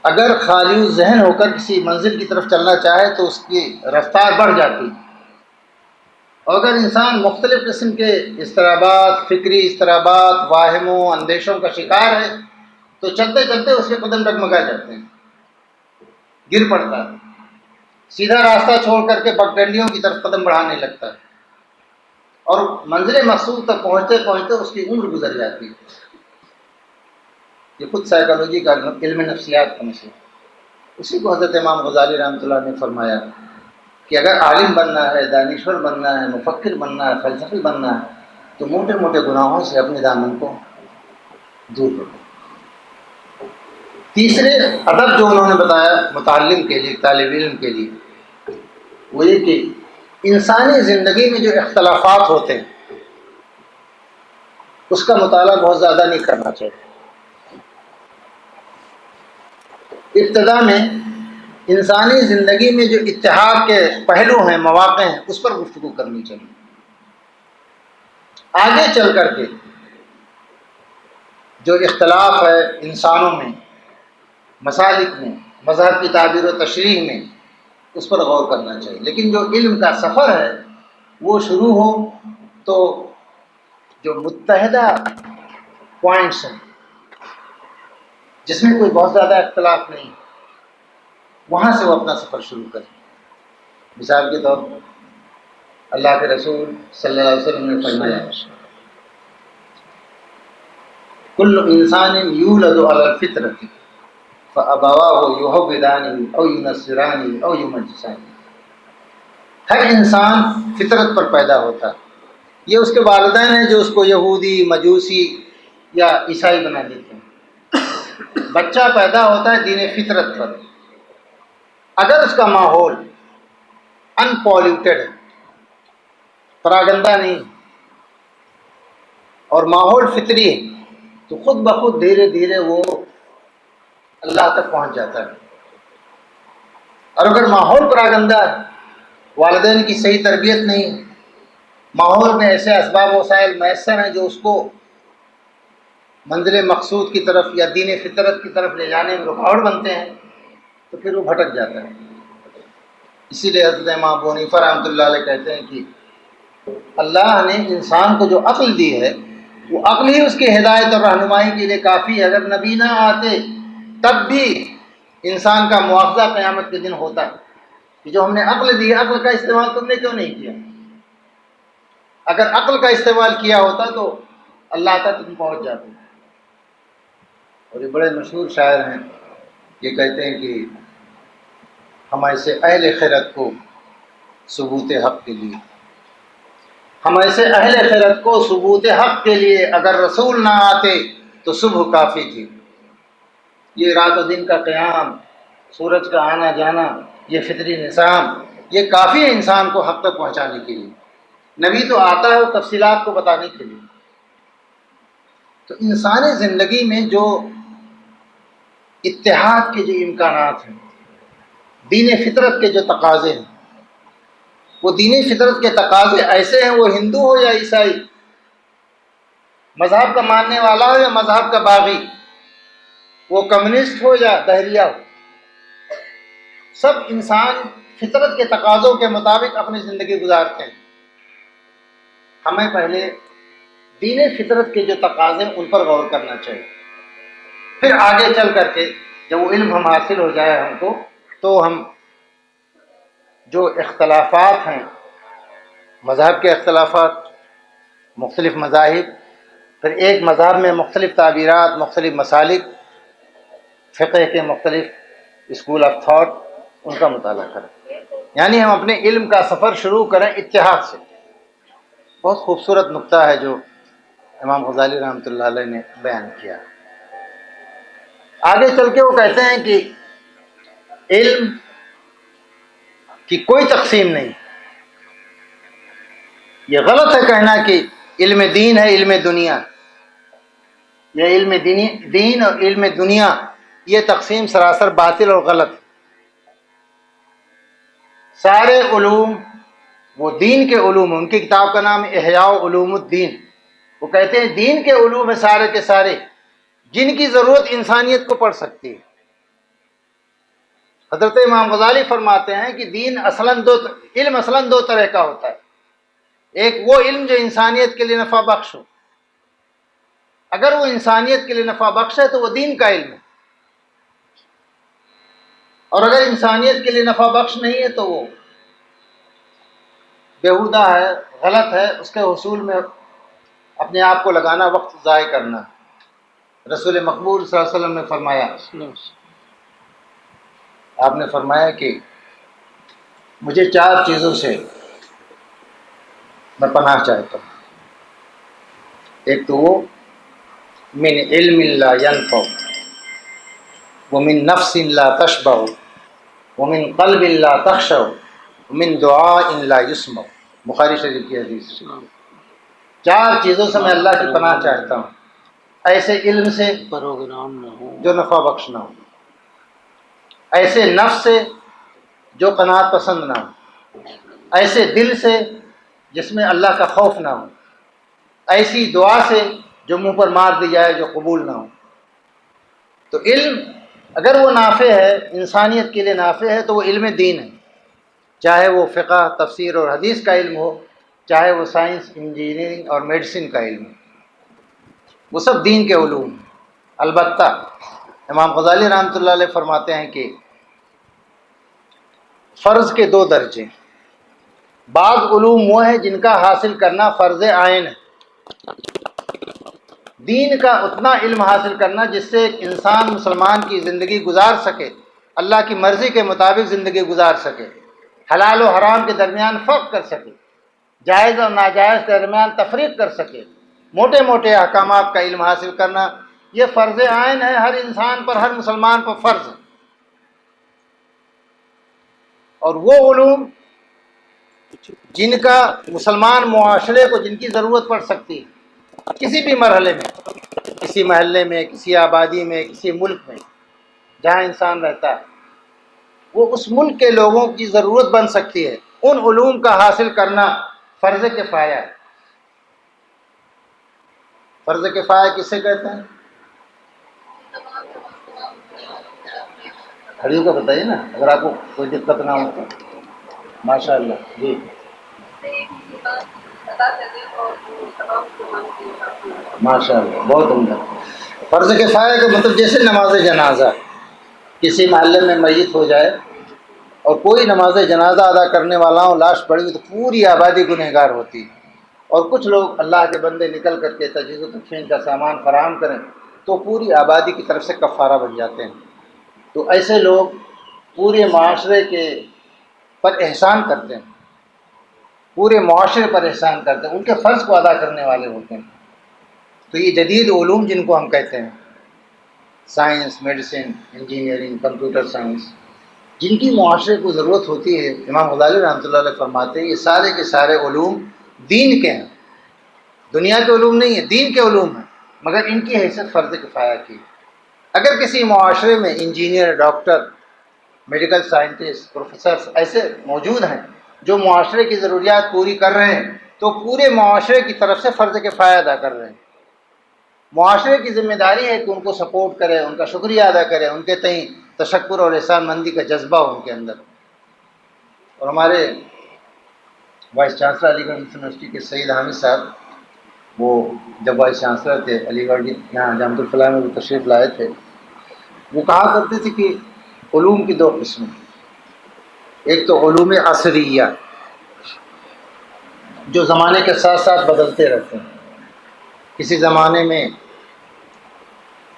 اگر خالی ذہن ہو کر کسی منزل کی طرف چلنا چاہے تو اس کی رفتار بڑھ جاتی ہے، اور اگر انسان مختلف قسم کے اضطرابات، فکری اضطرابات، واہموں، اندیشوں کا شکار ہے تو چلتے چلتے اس کے قدم ڈگمگا جاتے ہیں، گر پڑتا ہے، سیدھا راستہ چھوڑ کر کے پگڈنڈیوں کی طرف قدم بڑھانے لگتا ہے، اور منزل مقصود تک پہنچتے پہنچتے اس کی عمر گزر جاتی ہے. یہ خود سائیکالوجی کا علم نفسیات کا مسئلہ. اسی کو حضرت امام غزالی رحمۃ اللہ نے فرمایا کہ اگر عالم بننا ہے، دانشور بننا ہے، مفکر بننا ہے، فلسفی بننا ہے تو موٹے موٹے گناہوں سے اپنے دامن کو دور رکھو. تیسرے ادب جو انہوں نے بتایا متعلم کے لیے، طالب علم کے لیے، وہ یہ کہ انسانی زندگی میں جو اختلافات ہوتے ہیں اس کا مطالعہ بہت زیادہ نہیں کرنا چاہیے. ابتدا میں انسانی زندگی میں جو اتحاد کے پہلو ہیں، مواقع ہیں، اس پر گفتگو کرنی چاہیے. آگے چل کر کے جو اختلاف ہے انسانوں میں، مسالک میں، مذہب کی تعبیر و تشریح میں، اس پر غور کرنا چاہیے. لیکن جو علم کا سفر ہے وہ شروع ہو تو جو متحدہ پوائنٹس ہیں جس میں کوئی بہت زیادہ اختلاف نہیں، وہاں سے وہ اپنا سفر شروع کریں. مثال کے طور پر اللہ کے رسول صلی اللہ علیہ وسلم نے فرمایا کل انسان یولد علی الفطرۃ فابواہ یحودانہ او ینصرانہ او یمجسانہ. ہر انسان فطرت پر پیدا ہوتا ہے. یہ اس کے والدین ہیں جو اس کو یہودی، مجوسی یا عیسائی بنا دیتے ہیں. بچہ پیدا ہوتا ہے دین فطرت پر. اگر اس کا ماحول ان پالیوٹیڈ ہے، پراگندہ نہیں، اور ماحول فطری ہے تو خود بخود دھیرے دھیرے وہ اللہ تک پہنچ جاتا ہے. اور اگر ماحول پراگندہ ہے، والدین کی صحیح تربیت نہیں، ماحول میں ایسے اسباب و وسائل میسر ہیں جو اس کو منزل مقصود کی طرف یا دین فطرت کی طرف لے جانے میں رکاوٹ بنتے ہیں، تو پھر وہ بھٹک جاتا ہے. اسی لیے حضرت امام ابو حنیفہ رحمۃ اللہ علیہ کہتے ہیں کہ اللہ نے انسان کو جو عقل دی ہے وہ عقل ہی اس کی ہدایت اور رہنمائی کے لیے کافی ہے. اگر نبی نہ آتے تب بھی انسان کا مواخذہ قیامت کے دن ہوتا ہے کہ جو ہم نے عقل دی، عقل کا استعمال تم نے کیوں نہیں کیا؟ اگر عقل کا استعمال کیا ہوتا تو اللہ تک تم پہنچ جاتے. اور یہ بڑے مشہور شاعر ہیں، یہ کہتے ہیں کہ ہم ایسے اہل خیرت کو ثبوت حق کے لیے، ہم ایسے اہل خیرت کو ثبوت حق کے لیے اگر رسول نہ آتے تو صبح کافی تھی. یہ رات و دن کا قیام، سورج کا آنا جانا، یہ فطری نظام، یہ کافی ہے انسان کو حق تک پہنچانے کے لیے. نبی تو آتا ہے وہ تفصیلات کو بتانے کے لیے. تو انسانی زندگی میں جو اتحاد کے جو امکانات ہیں، دین فطرت کے جو تقاضے ہیں، وہ دین فطرت کے تقاضے ایسے ہیں، وہ ہندو ہو یا عیسائی، مذہب کا ماننے والا ہو یا مذہب کا باغی، وہ کمیونسٹ ہو یا دہریہ ہو، سب انسان فطرت کے تقاضوں کے مطابق اپنی زندگی گزارتے ہیں. ہمیں پہلے دین فطرت کے جو تقاضے ہیں ان پر غور کرنا چاہیے. پھر آگے چل کر کے جب وہ علم ہم حاصل ہو جائے ہم کو، تو ہم جو اختلافات ہیں، مذہب کے اختلافات، مختلف مذاہب، پھر ایک مذہب میں مختلف تعبیرات، مختلف مسالک، فقہ کے مختلف اسکول آف تھاٹ، ان کا مطالعہ کریں. یعنی ہم اپنے علم کا سفر شروع کریں اتحاد سے. بہت خوبصورت نقطہ ہے جو امام غزالی رحمۃ اللہ علیہ نے بیان کیا. آگے چل کے وہ کہتے ہیں کہ علم کی کوئی تقسیم نہیں. یہ غلط ہے کہنا کہ علم دین ہے، علم دنیا. یہ علم دین اور علم دنیا، یہ تقسیم سراسر باطل اور غلط۔ سارے علوم وہ دین کے علوم ہیں، ان کی کتاب کا نام احیاء علوم الدین۔ وہ کہتے ہیں دین کے علوم ہیں سارے کے سارے، جن کی ضرورت انسانیت کو پڑ سکتی ہے۔ حضرت امام غزالی فرماتے ہیں کہ علم اصلاً دو طرح کا ہوتا ہے۔ ایک وہ علم جو انسانیت کے لیے نفع بخش ہو، اگر وہ انسانیت کے لیے نفع بخش ہے تو وہ دین کا علم ہے، اور اگر انسانیت کے لیے نفع بخش نہیں ہے تو وہ بیہودہ ہے، غلط ہے، اس کے حصول میں اپنے آپ کو لگانا، وقت ضائع کرنا۔ رسول مقبول صلی اللہ علیہ وسلم نے فرمایا، آپ نے فرمایا کہ مجھے 4 چیزوں سے میں پناہ چاہتا ہوں۔ ایک تو وہ من علم لا ينفع، ومن نفس لا تشبع، ومن قلب لا تخشع، ومن دعاء لا يسمع۔ بخاری شریف کی حدیث۔ 4 چیزوں سے میں اللہ کی پناہ چاہتا ہوں۔ ایسے علم سے پروگرام نہ ہو جو نفع بخش نہ ہو، ایسے نفس سے جو قناعت پسند نہ ہو، ایسے دل سے جس میں اللہ کا خوف نہ ہو، ایسی دعا سے جو منہ پر مار دی جائے، جو قبول نہ ہو۔ تو علم اگر وہ نافع ہے، انسانیت کے لیے نافع ہے، تو وہ علم دین ہے، چاہے وہ فقہ، تفسیر اور حدیث کا علم ہو، چاہے وہ سائنس، انجینئرنگ اور میڈیسن کا علم ہو، وہ سب دین کے علوم ہیں۔ البتہ امام غزالی رحمۃ اللہ علیہ فرماتے ہیں کہ فرض کے 2 درجے، بعض علوم وہ ہیں جن کا حاصل کرنا فرض عین ہے، دین کا اتنا علم حاصل کرنا جس سے ایک انسان مسلمان کی زندگی گزار سکے، اللہ کی مرضی کے مطابق زندگی گزار سکے، حلال و حرام کے درمیان فرق کر سکے، جائز اور ناجائز کے درمیان تفریق کر سکے، موٹے موٹے احکامات کا علم حاصل کرنا، یہ فرض عین ہے، ہر انسان پر، ہر مسلمان پر فرض ہے۔ اور وہ علوم جن کا مسلمان معاشرے کو، جن کی ضرورت پڑ سکتی ہے کسی بھی مرحلے میں، کسی محلے میں، کسی آبادی میں، کسی ملک میں جہاں انسان رہتا ہے، وہ اس ملک کے لوگوں کی ضرورت بن سکتی ہے، ان علوم کا حاصل کرنا فرض کفایہ ہے۔ فرض کفایہ کسے کہتے ہیں؟ کھڑی کا بتائیے نا، اگر آپ کو کوئی دقت نہ ہو تو۔ ماشاء اللہ، جی ماشاء اللہ، بہت عمدہ۔ فرض کفایہ کا مطلب جیسے نماز جنازہ، کسی محلے میں میت ہو جائے اور کوئی نماز جنازہ ادا کرنے والا ہو، لاش پڑی ہوئی، تو پوری آبادی گنہگار ہوتی ہے، اور کچھ لوگ اللہ کے بندے نکل کر کے تجہیز و تکفین کا سامان فراہم کریں تو پوری آبادی کی طرف سے کفارہ بن جاتے ہیں۔ تو ایسے لوگ پورے معاشرے کے پر احسان کرتے ہیں، پورے معاشرے پر احسان کرتے ہیں، ان کے فرض کو ادا کرنے والے ہوتے ہیں۔ تو یہ جدید علوم جن کو ہم کہتے ہیں، science, medicine, engineering, computer science, جن کی معاشرے کو ضرورت ہوتی ہے، امام غزالی رحمۃ اللہ علیہ فرماتے ہیں یہ سارے کے سارے علوم دین کے ہیں، دنیا کے علوم نہیں ہیں، دین کے علوم ہیں، مگر ان کی حیثیت فرض کفایہ کی۔ اگر کسی معاشرے میں engineer, doctor, medical scientist, professors ایسے موجود ہیں جو معاشرے کی ضروریات پوری کر رہے ہیں، تو پورے معاشرے کی طرف سے فرض کفایہ ادا کر رہے ہیں۔ معاشرے کی ذمہ داری ہے کہ ان کو سپورٹ کرے، ان کا شکریہ ادا کرے، ان کے تئیں تشکر اور احسان مندی کا جذبہ ہو ان کے اندر۔ اور ہمارے وائس چانسلر علی گڑھ یونیورسٹی کے سید حامد صاحب، وہ جب وائس چانسلر تھے علی گڑھ یہاں جامعۃ الفلاح میں وہ تشریف لائے تھے، وہ کہا کرتے تھے کہ علوم کی 2 قسمیں، ایک تو علوم عصریہ جو زمانے کے ساتھ ساتھ بدلتے رہتے ہیں۔ کسی زمانے میں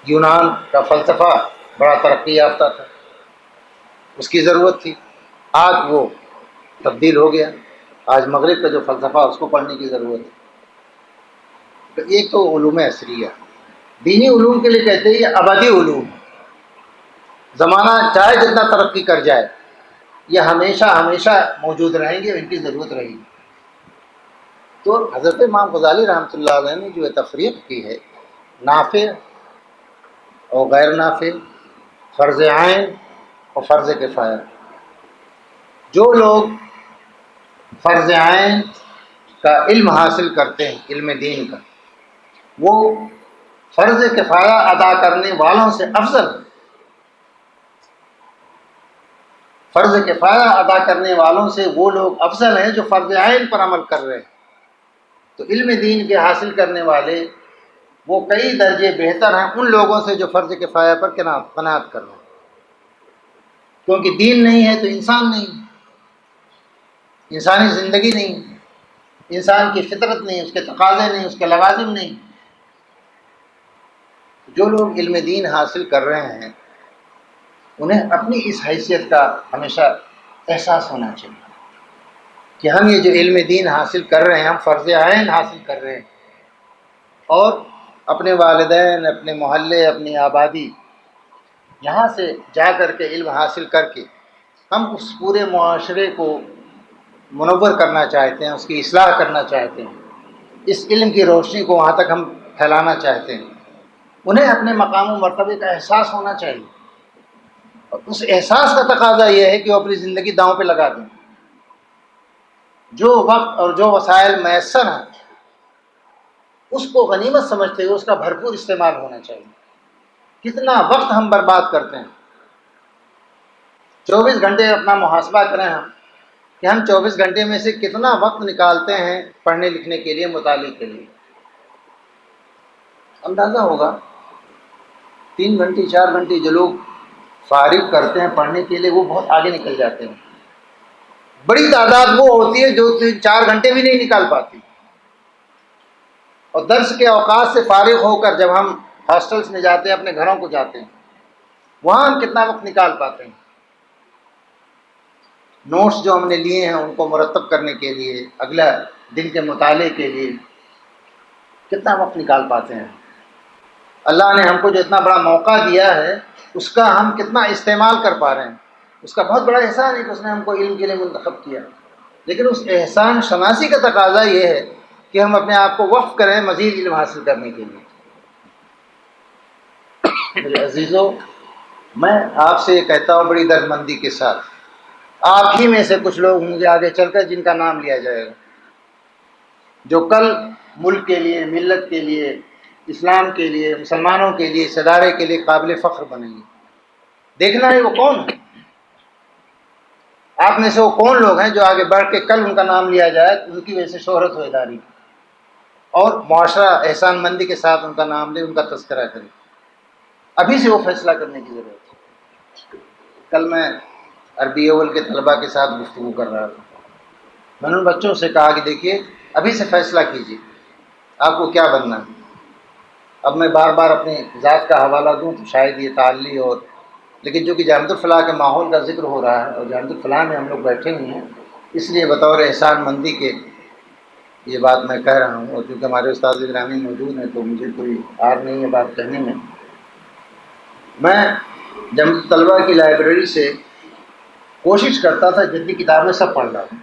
یونان کا فلسفہ بڑا ترقی یافتہ تھا، اس کی ضرورت تھی، آج وہ تبدیل ہو گیا، آج مغرب کا جو فلسفہ اس کو پڑھنے کی ضرورت ہے۔ تو ایک تو علوم عصریہ، دینی علوم کے لیے کہتے ہیں یہ ابدی علوم، زمانہ چاہے جتنا ترقی کر جائے یہ ہمیشہ ہمیشہ موجود رہیں گے، ان کی ضرورت رہے گی۔ تو حضرت امام غزالی رحمۃ اللہ علیہ نے جو تفریق کی ہے نافع اور غیر نافع، فرض عین اور فرض کفایہ۔ جو لوگ فرض عین کا علم حاصل کرتے ہیں، علم دین کا، وہ فرض کفایہ ادا کرنے والوں سے افضل ہیں۔ فرض کفایہ ادا کرنے والوں سے وہ لوگ افضل ہیں جو فرض عین پر عمل کر رہے ہیں۔ تو علم دین کے حاصل کرنے والے وہ کئی درجے بہتر ہیں ان لوگوں سے جو فرض کفایہ پر قناعت کر رہے ہیں، کیونکہ دین نہیں ہے تو انسان نہیں، انسانی زندگی نہیں، انسان کی فطرت نہیں، اس کے تقاضے نہیں، اس کے لوازم نہیں۔ جو لوگ علم دین حاصل کر رہے ہیں انہیں اپنی اس حیثیت کا ہمیشہ احساس ہونا چاہیے کہ ہم یہ جو علم دین حاصل کر رہے ہیں، ہم فرض عین حاصل کر رہے ہیں، اور اپنے والدین، اپنے محلے، اپنی آبادی، یہاں سے جا کر کے علم حاصل کر کے ہم اس پورے معاشرے کو منور کرنا چاہتے ہیں، اس کی اصلاح کرنا چاہتے ہیں، اس علم کی روشنی کو وہاں تک ہم پھیلانا چاہتے ہیں۔ انہیں اپنے مقام و مرتبے کا احساس ہونا چاہیے، اور اس احساس کا تقاضا یہ ہے کہ وہ اپنی زندگی داؤں پہ لگا دیں۔ جو وقت اور جو وسائل میسر ہیں اس کو غنیمت سمجھتے ہوئے اس کا بھرپور استعمال ہونا چاہیے۔ کتنا وقت ہم برباد کرتے ہیں، 24 گھنٹے اپنا محاسبہ کریں ہم کہ ہم 24 گھنٹے میں سے کتنا وقت نکالتے ہیں پڑھنے لکھنے کے لیے، مطالعے کے لیے۔ اندازہ ہوگا 3 گھنٹے 4 گھنٹے جو لوگ فارغ کرتے ہیں پڑھنے کے لیے وہ بہت آگے نکل جاتے ہیں۔ بڑی تعداد وہ ہوتی ہے جو 4 گھنٹے بھی نہیں نکال پاتی، اور درس کے اوقات سے فارغ ہو کر جب ہم ہاسٹلس میں جاتے ہیں، اپنے گھروں کو جاتے ہیں، وہاں ہم کتنا وقت نکال پاتے ہیں نوٹس جو ہم نے لیے ہیں ان کو مرتب کرنے کے لیے، اگلا دن کے مطالعے کے لیے کتنا وقت نکال پاتے ہیں۔ اللہ نے ہم کو جو اتنا بڑا موقع دیا ہے اس کا ہم کتنا استعمال کر پا رہے ہیں۔ اس کا بہت بڑا احسان ہے کہ اس نے ہم کو علم کے لیے منتخب کیا، لیکن اس احسان شناسی کا تقاضا یہ ہے کہ ہم اپنے آپ کو وقف کریں مزید علم حاصل کرنے کے لیے۔ میرے عزیزو، میں آپ سے یہ کہتا ہوں بڑی دردمندی کے ساتھ، آپ ہی میں سے کچھ لوگ ہوں گے آگے چل کر جن کا نام لیا جائے گا، جو کل ملک کے لیے، ملت کے لیے، اسلام کے لیے، مسلمانوں کے لیے، اس ادارے کے لیے قابل فخر بنیں گے۔ دیکھنا ہے وہ کون ہے، آپ میں سے وہ کون لوگ ہیں جو آگے بڑھ کے کل ان کا نام لیا جائے، ان کی وجہ سے شہرت ہو اداری، اور معاشرہ احسان مندی کے ساتھ ان کا نام لے، ان کا تذکرہ کرے۔ ابھی سے وہ فیصلہ کرنے کی ضرورت ہے۔ کل میں عربی اول کے طلباء کے ساتھ گفتگو کر رہا تھا، میں نے ان بچوں سے کہا کہ دیکھیے ابھی سے فیصلہ کیجیے آپ کو کیا بننا ہے۔ اب میں بار بار اپنی ذات کا حوالہ دوں تو شاید یہ تعلی، اور لیکن چونکہ جامعۃ الفلاح کے ماحول کا ذکر ہو رہا ہے اور جامعۃ الفلاح میں ہم لوگ بیٹھے ہوئے ہیں، اس لیے بطور احسان مندی کے یہ بات میں کہہ رہا ہوں، اور چونکہ ہمارے استاد گرامی موجود ہیں تو مجھے کوئی عار نہیں ہے بات کہنے میں۔ میں جامعۃ طلبہ کی لائبریری سے کوشش کرتا تھا جتنی کتابیں سب پڑھ رہا تھا۔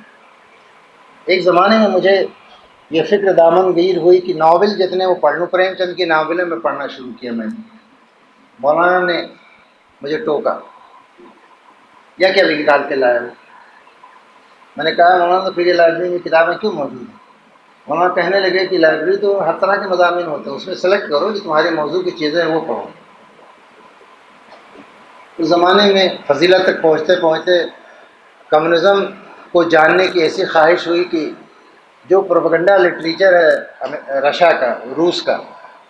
ایک زمانے میں مجھے یہ فکر دامن گیر ہوئی کہ ناول جتنے وہ پڑھ لوں، پریم چند کی ناولیں میں پڑھنا شروع کیا۔ میں مولانا نے مجھے ٹوکا، یا کیا بھی نکال کے لایا ہو؟ میں نے کہا مولانا تو پھر یہ لائبریری میں کتابیں کیوں موجود ہیں؟ مولانا کہنے لگے کہ لائبریری تو ہر طرح کے مضامین ہوتے ہیں، اس میں سلیکٹ کرو جو تمہارے موضوع کی چیزیں ہیں وہ پڑھو۔ اس زمانے میں فضیلت تک پہنچتے پہنچتے کمیونزم کو جاننے کی ایسی خواہش ہوئی کہ جو پروپیگنڈا لٹریچر ہے رشیا کا، روس کا،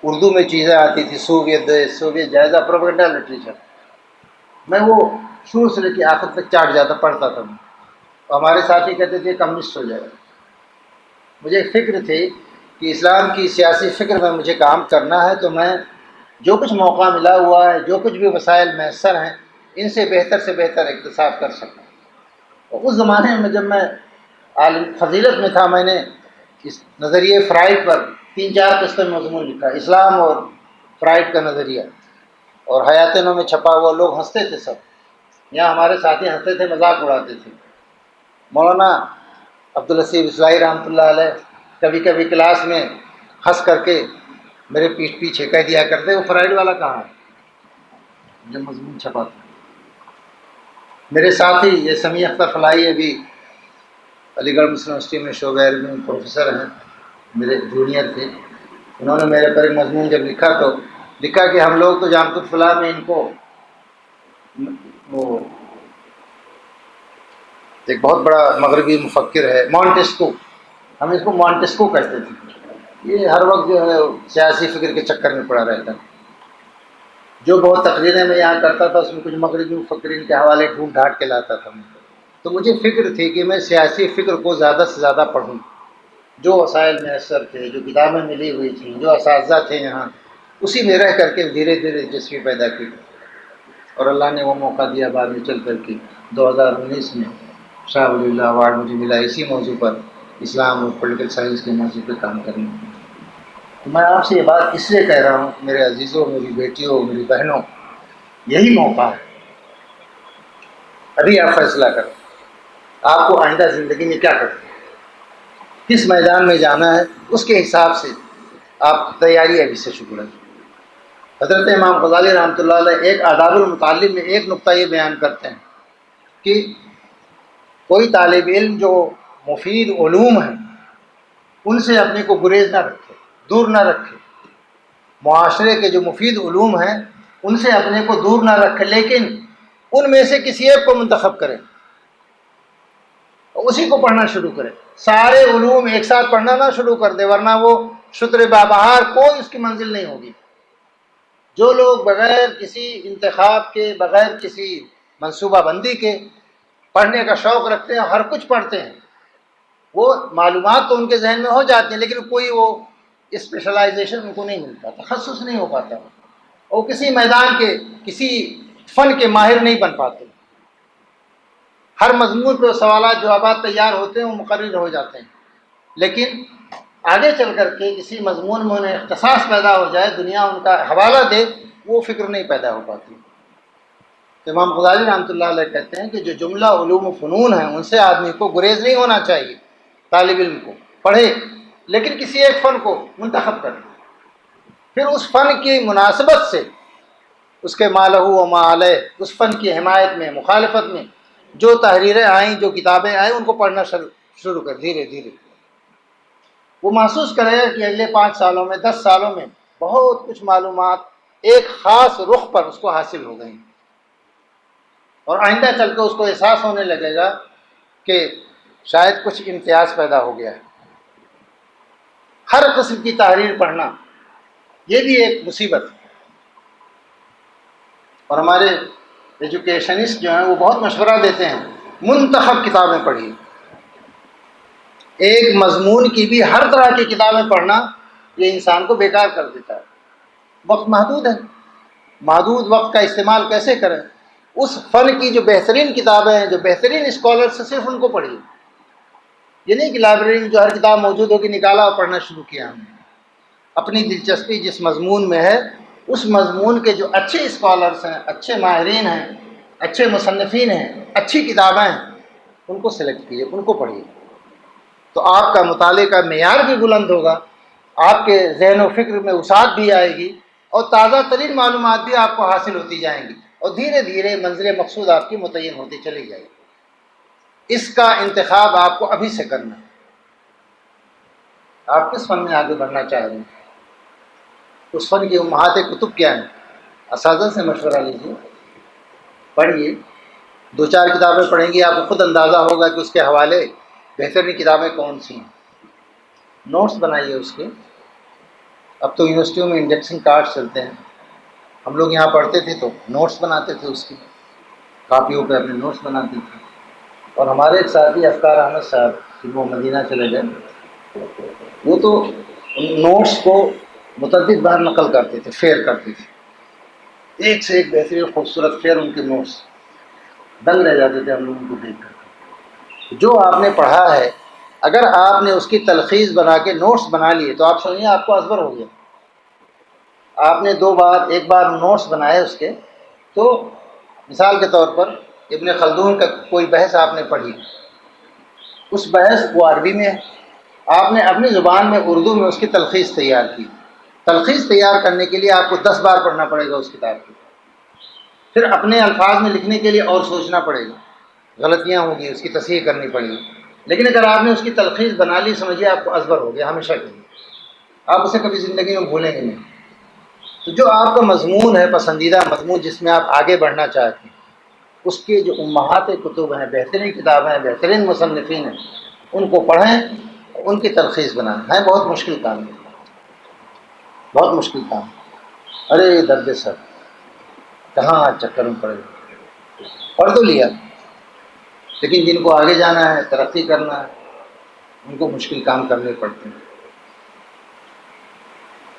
اردو میں چیزیں آتی تھی، سوویت جائزہ پروپیگنڈا لٹریچر، میں وہ شروع سے لے کے آخر تک چاٹ جاتا پڑھتا تھا میں، اور ہمارے ساتھی کہتے تھے کمیونسٹ ہو جائے۔ مجھے ایک فکر تھی کہ اسلام کی سیاسی فکر میں مجھے کام کرنا ہے، تو میں جو کچھ موقع ملا ہوا ہے، جو کچھ بھی وسائل میسر ہیں، ان سے بہتر اکتساب کر سکوں۔ اور اس زمانے میں جب میں عالم فضیلت میں تھا، میں نے اس نظریے فرائڈ پر 3-4 قسطیں مضمون لکھا، اسلام اور فرائڈ کا نظریہ، اور حیات نو میں چھپا ہوا۔ لوگ ہنستے تھے، سب یہاں ہمارے ساتھی ہنستے تھے، مذاق اڑاتے تھے۔ مولانا عبداللطیف اصلاحی رحمۃ اللہ علیہ کبھی کبھی کلاس میں ہنس کر کے میرے پیچھے کہہ دیا کرتے وہ فرائڈ والا کہاں ہے جب مضمون چھپا تھا. میرے ساتھی یہ سمیع اختر فلاحی ابھی علی گڑھ مسلم یونیورسٹی میں شعبہ عربی میں پروفیسر ہیں، میرے جونیئر تھے. انہوں نے میرے پر ایک مضمون جب لکھا تو لکھا کہ ہم لوگ تو جامعۃ الفلاح میں ان کو وہ ایک بہت بڑا مغربی مفکر ہے مونٹیسکو، ہم اس کو مونٹیسکو کہتے تھے. یہ ہر وقت جو ہے سیاسی فکر کے چکر میں پڑا رہتا ہے. جو بہت تقریریں میں یہاں کرتا تھا اس میں کچھ مغربی مفکرین کے حوالے ڈھونڈ ڈھانٹ کے لاتا تھا. تو مجھے فکر تھی کہ میں سیاسی فکر کو زیادہ سے زیادہ پڑھوں. جو وسائل میسر تھے، جو کتابیں ملی ہوئی تھیں، جو اساتذہ تھے یہاں، اسی میں رہ کر کے دھیرے دھیرے دلچسپی پیدا کی. اور اللہ نے وہ موقع دیا بعد میں چل کر کے 2019 میں شاہ ولی اللہ ایوارڈ مجھے ملا اسی موضوع پر، اسلام اور پولیٹیکل سائنس کے موضوع پہ کام کرنے. تو میں آپ سے یہ بات اس لیے کہہ رہا ہوں میرے عزیزوں، میری بیٹیوں، میری بہنوں، یہی موقع ہے. ابھی آپ فیصلہ کریں آپ کو آئندہ زندگی میں کیا کرنا ہے، کس میدان میں جانا ہے، اس کے حساب سے آپ تیاری ابھی سے شروع کریں. حضرت امام غزالی رحمۃ اللہ علیہ ایک آداب المتعلم میں ایک نقطہ یہ بیان کرتے ہیں کہ کوئی طالب علم جو مفید علوم ہیں ان سے اپنے کو گریز نہ رکھے، دور نہ رکھے. معاشرے کے جو مفید علوم ہیں ان سے اپنے کو دور نہ رکھے، لیکن ان میں سے کسی ایک کو منتخب کرے، اسی کو پڑھنا شروع کرے. سارے علوم ایک ساتھ پڑھنا نہ شروع کر دے، ورنہ وہ شتر بابہار کوئی اس کی منزل نہیں ہوگی. جو لوگ بغیر کسی انتخاب کے، بغیر کسی منصوبہ بندی کے پڑھنے کا شوق رکھتے ہیں، ہر کچھ پڑھتے ہیں، وہ معلومات تو ان کے ذہن میں ہو جاتی ہیں لیکن کوئی وہ اسپیشلائزیشن ان کو نہیں ملتا، تخصص نہیں ہو پاتا، اور کسی میدان کے، کسی فن کے ماہر نہیں بن پاتے. ہر مضمون پہ سوالات جوابات تیار ہوتے ہیں، وہ مقرر ہو جاتے ہیں، لیکن آگے چل کر کے کسی مضمون میں انہیں اختصاص پیدا ہو جائے، دنیا ان کا حوالہ دے، وہ فکر نہیں پیدا ہو پاتی. امام غزالی رحمۃ اللہ علیہ کہتے ہیں کہ جو جملہ علوم و فنون ہیں ان سے آدمی کو گریز نہیں ہونا چاہیے. طالب علم کو پڑھے لیکن کسی ایک فن کو منتخب کرے، پھر اس فن کی مناسبت سے اس کے ما لہ و ما علیہ، اس فن کی حمایت میں، مخالفت میں جو تحریریں آئیں، جو کتابیں آئیں، ان کو پڑھنا شروع کر. دھیرے دھیرے وہ محسوس کرے گا کہ اگلے 5 سالوں میں، 10 سالوں میں بہت کچھ معلومات ایک خاص رخ پر اس کو حاصل ہو گئی، اور آئندہ چل کے اس کو احساس ہونے لگے گا کہ شاید کچھ امتیاز پیدا ہو گیا ہے. ہر قسم کی تحریر پڑھنا یہ بھی ایک مصیبت ہے. اور ہمارے ایجوکیشنسٹ جو ہیں وہ بہت مشورہ دیتے ہیں منتخب کتابیں پڑھیے. ایک مضمون کی بھی ہر طرح کی کتابیں پڑھنا یہ انسان کو بیکار کر دیتا ہے. وقت محدود ہے، محدود وقت کا استعمال کیسے کریں؟ اس فن کی جو بہترین کتابیں ہیں، جو بہترین اسکالرس ہیں، صرف ان کو پڑھیے. یہ نہیں کہ لائبریری میں جو ہر کتاب موجود ہوگی نکالا اور پڑھنا شروع کیا ہم نے. اپنی دلچسپی جس مضمون میں ہے اس مضمون کے جو اچھے اسکالرس ہیں، اچھے ماہرین ہیں، اچھے مصنفین ہیں، اچھی کتابیں ہیں، ان کو سلیکٹ کیجیے، ان کو پڑھیے. تو آپ کا مطالعے کا معیار بھی بلند ہوگا، آپ کے ذہن و فکر میں وسعت بھی آئے گی، اور تازہ ترین معلومات بھی آپ کو حاصل ہوتی جائیں گی، اور دھیرے دھیرے منزل مقصود آپ کی متعین ہوتی چلی جائے گی. اس کا انتخاب آپ کو ابھی سے کرنا ہے. آپ کس فن میں آگے بڑھنا چاہ رہے ہیں؟ اس فن کی امہات کتب کیا ہیں؟ اساتذہ سے مشورہ لیجیے، پڑھیے. 2-4 کتابیں پڑھیں گی آپ کو خود اندازہ ہوگا کہ اس کے حوالے بہترین کتابیں کون سی ہیں. نوٹس بنائیے اس کے. اب تو یونیورسٹیوں میں انڈیکسنگ کارڈ چلتے ہیں، ہم لوگ یہاں پڑھتے تھے تو نوٹس بناتے تھے، اس کی کاپیوں پہ اپنے نوٹس بناتے تھے. اور ہمارے ایک ساتھی افکار احمد صاحب وہ مدینہ چلے گئے، وہ تو نوٹس کو متعدد بار نقل کرتے تھے، فیئر کرتے تھے، ایک سے ایک بہترین خوبصورت فیئر ان کے نوٹس. دنگ رہ جاتے تھے ہم لوگوں کو دیکھ کر. جو آپ نے پڑھا ہے اگر آپ نے اس کی تلخیص بنا کے نوٹس بنا لیے تو آپ سمجھیے آپ کو ازبر ہو گیا. آپ نے 2 بار 1 بار نوٹس بنائے اس کے، تو مثال کے طور پر ابن خلدون کا کوئی بحث آپ نے پڑھی، اس بحث وہ عربی میں ہے، آپ نے اپنی زبان میں اردو میں اس کی تلخیص تیار کی، تلخیص تیار کرنے کے لیے آپ کو 10 بار پڑھنا پڑے گا اس کتاب کو، پھر اپنے الفاظ میں لکھنے کے لیے اور سوچنا پڑے گا، غلطیاں ہوں گی اس کی تصحیح کرنی پڑے گی، لیکن اگر آپ نے اس کی تلخیص بنا لی، سمجھیے آپ کو ازبر ہو گیا ہمیشہ کے لیے، آپ اسے کبھی زندگی میں بھولیں گے نہیں۔ تو جو آپ کا مضمون ہے، پسندیدہ مضمون جس میں آپ آگے بڑھنا چاہتے ہیں، اس کے جو امہات کتب ہیں، بہترین کتابیں ہیں، بہترین مصنفین ہیں، ان کو پڑھیں، ان کی تلخیص بنائیں۔ ہے بہت مشکل کام ہے، بہت مشکل کام۔ ارے درد سر، کہاں آج چکر میں پڑے گا، پڑھ تو لیا، لیکن جن کو آگے جانا ہے، ترقی کرنا ہے، ان کو مشکل کام کرنے پڑتے ہیں۔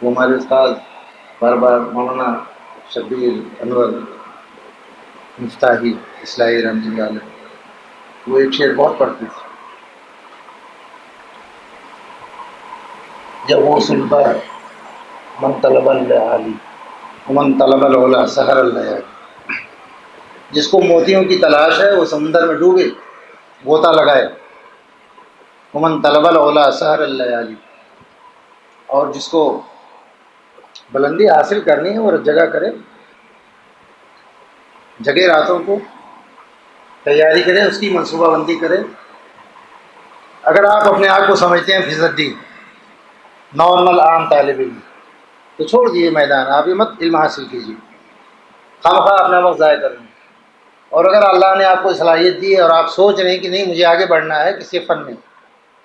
وہ ہمارے استاد بار بار مولانا شبیر انور مفتاحی اصلاحی رحمۃ اللہ علیہ، وہ ایک شعر بہت پڑھتے تھے، جب وہ سلبہ من طلب العالی من طلب العلا سحر الليالي، جس کو موتیوں کی تلاش ہے وہ سمندر میں ڈوبے، غوطہ لگائے، من طلب العلا سحر الليالي، اور جس کو بلندی حاصل کرنی ہے وہ جگہ کرے، جگہ راتوں کو تیاری کرے، اس کی منصوبہ بندی کرے۔ اگر آپ اپنے آپ کو سمجھتے ہیں فضدی نارمل عام طالب علم، تو چھوڑ دیجیے میدان، آپ یہ مت علم حاصل کیجیے، خواہ اپنا وقت ضائع کریں۔ اور اگر اللہ نے آپ کو صلاحیت دی ہے اور آپ سوچ رہے ہیں کہ نہیں مجھے آگے بڑھنا ہے کسی فن میں،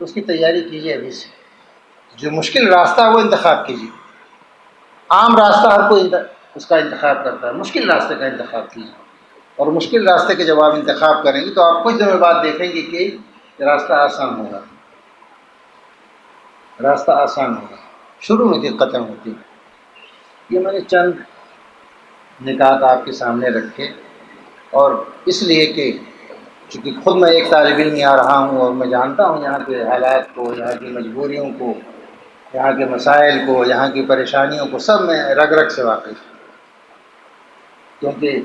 تو اس کی تیاری کیجیے ابھی سے۔ جو مشکل راستہ ہے وہ انتخاب کیجیے، عام راستہ ہر کوئی اس کا انتخاب کرتا ہے، مشکل راستے کا انتخاب کیجیے، اور مشکل راستے کے جب آپ انتخاب کریں گے تو آپ کچھ دنوں بعد دیکھیں گے کہ یہ راستہ آسان ہوگا، راستہ آسان ہوگا۔ شروع میں دقتیں ہوتی ہیں۔ یہ میں نے چند نکات آپ کے سامنے رکھے، اور اس لیے کہ چونکہ خود میں ایک طالب علم یہاں رہا ہوں اور میں جانتا ہوں یہاں کے حالات کو، یہاں کی مجبوریوں کو، یہاں کے مسائل کو، یہاں کی پریشانیوں کو، سب میں رگ رگ سے واقف ہوں، کیونکہ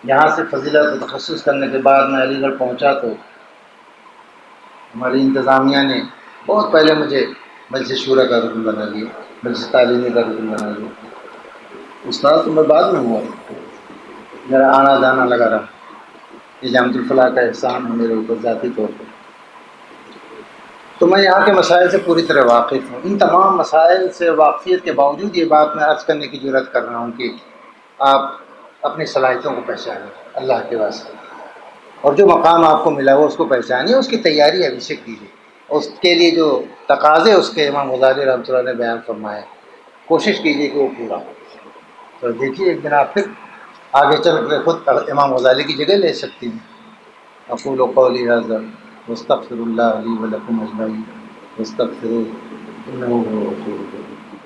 یہاں سے فضیلت و تخصص کرنے کے بعد میں علی گڑھ پہنچا تو ہماری انتظامیہ نے بہت پہلے مجھے مجلس شورا کا رکن بنا لیا، مجلس تعلیمی کا رکن بنا لیا۔ استاد تو میں بعد میں ہوا، میرا آنا جانا لگا رہا، یہ جامعۃ الفلاح کا احسان ہے میرے اوپر ذاتی طور پر۔ تو میں یہاں کے مسائل سے پوری طرح واقف ہوں۔ ان تمام مسائل سے واقفیت کے باوجود یہ بات میں عرض کرنے کی جرات کر رہا ہوں کہ آپ اپنی صلاحیتوں کو پہچانیں اللہ کے واسطے، اور جو مقام آپ کو ملا وہ اس کو پہچانیے، اس کی تیاری ابھی سے کیجیے، اس کے لیے جو تقاضے اس کے امام غزالی رحمۃ اللہ نے بیان فرمائے، کوشش کیجیے کہ وہ پورا ہو۔ تو دیکھیے ایک دن آپ پھر آگے چل کر خود امام غزالی کی جگہ لے سکتی ہیں۔ اقول قولی ھذا واستغفر اللہ لی ولکم اجمعین واستغفروہ انہ هو الغفور الرحیم۔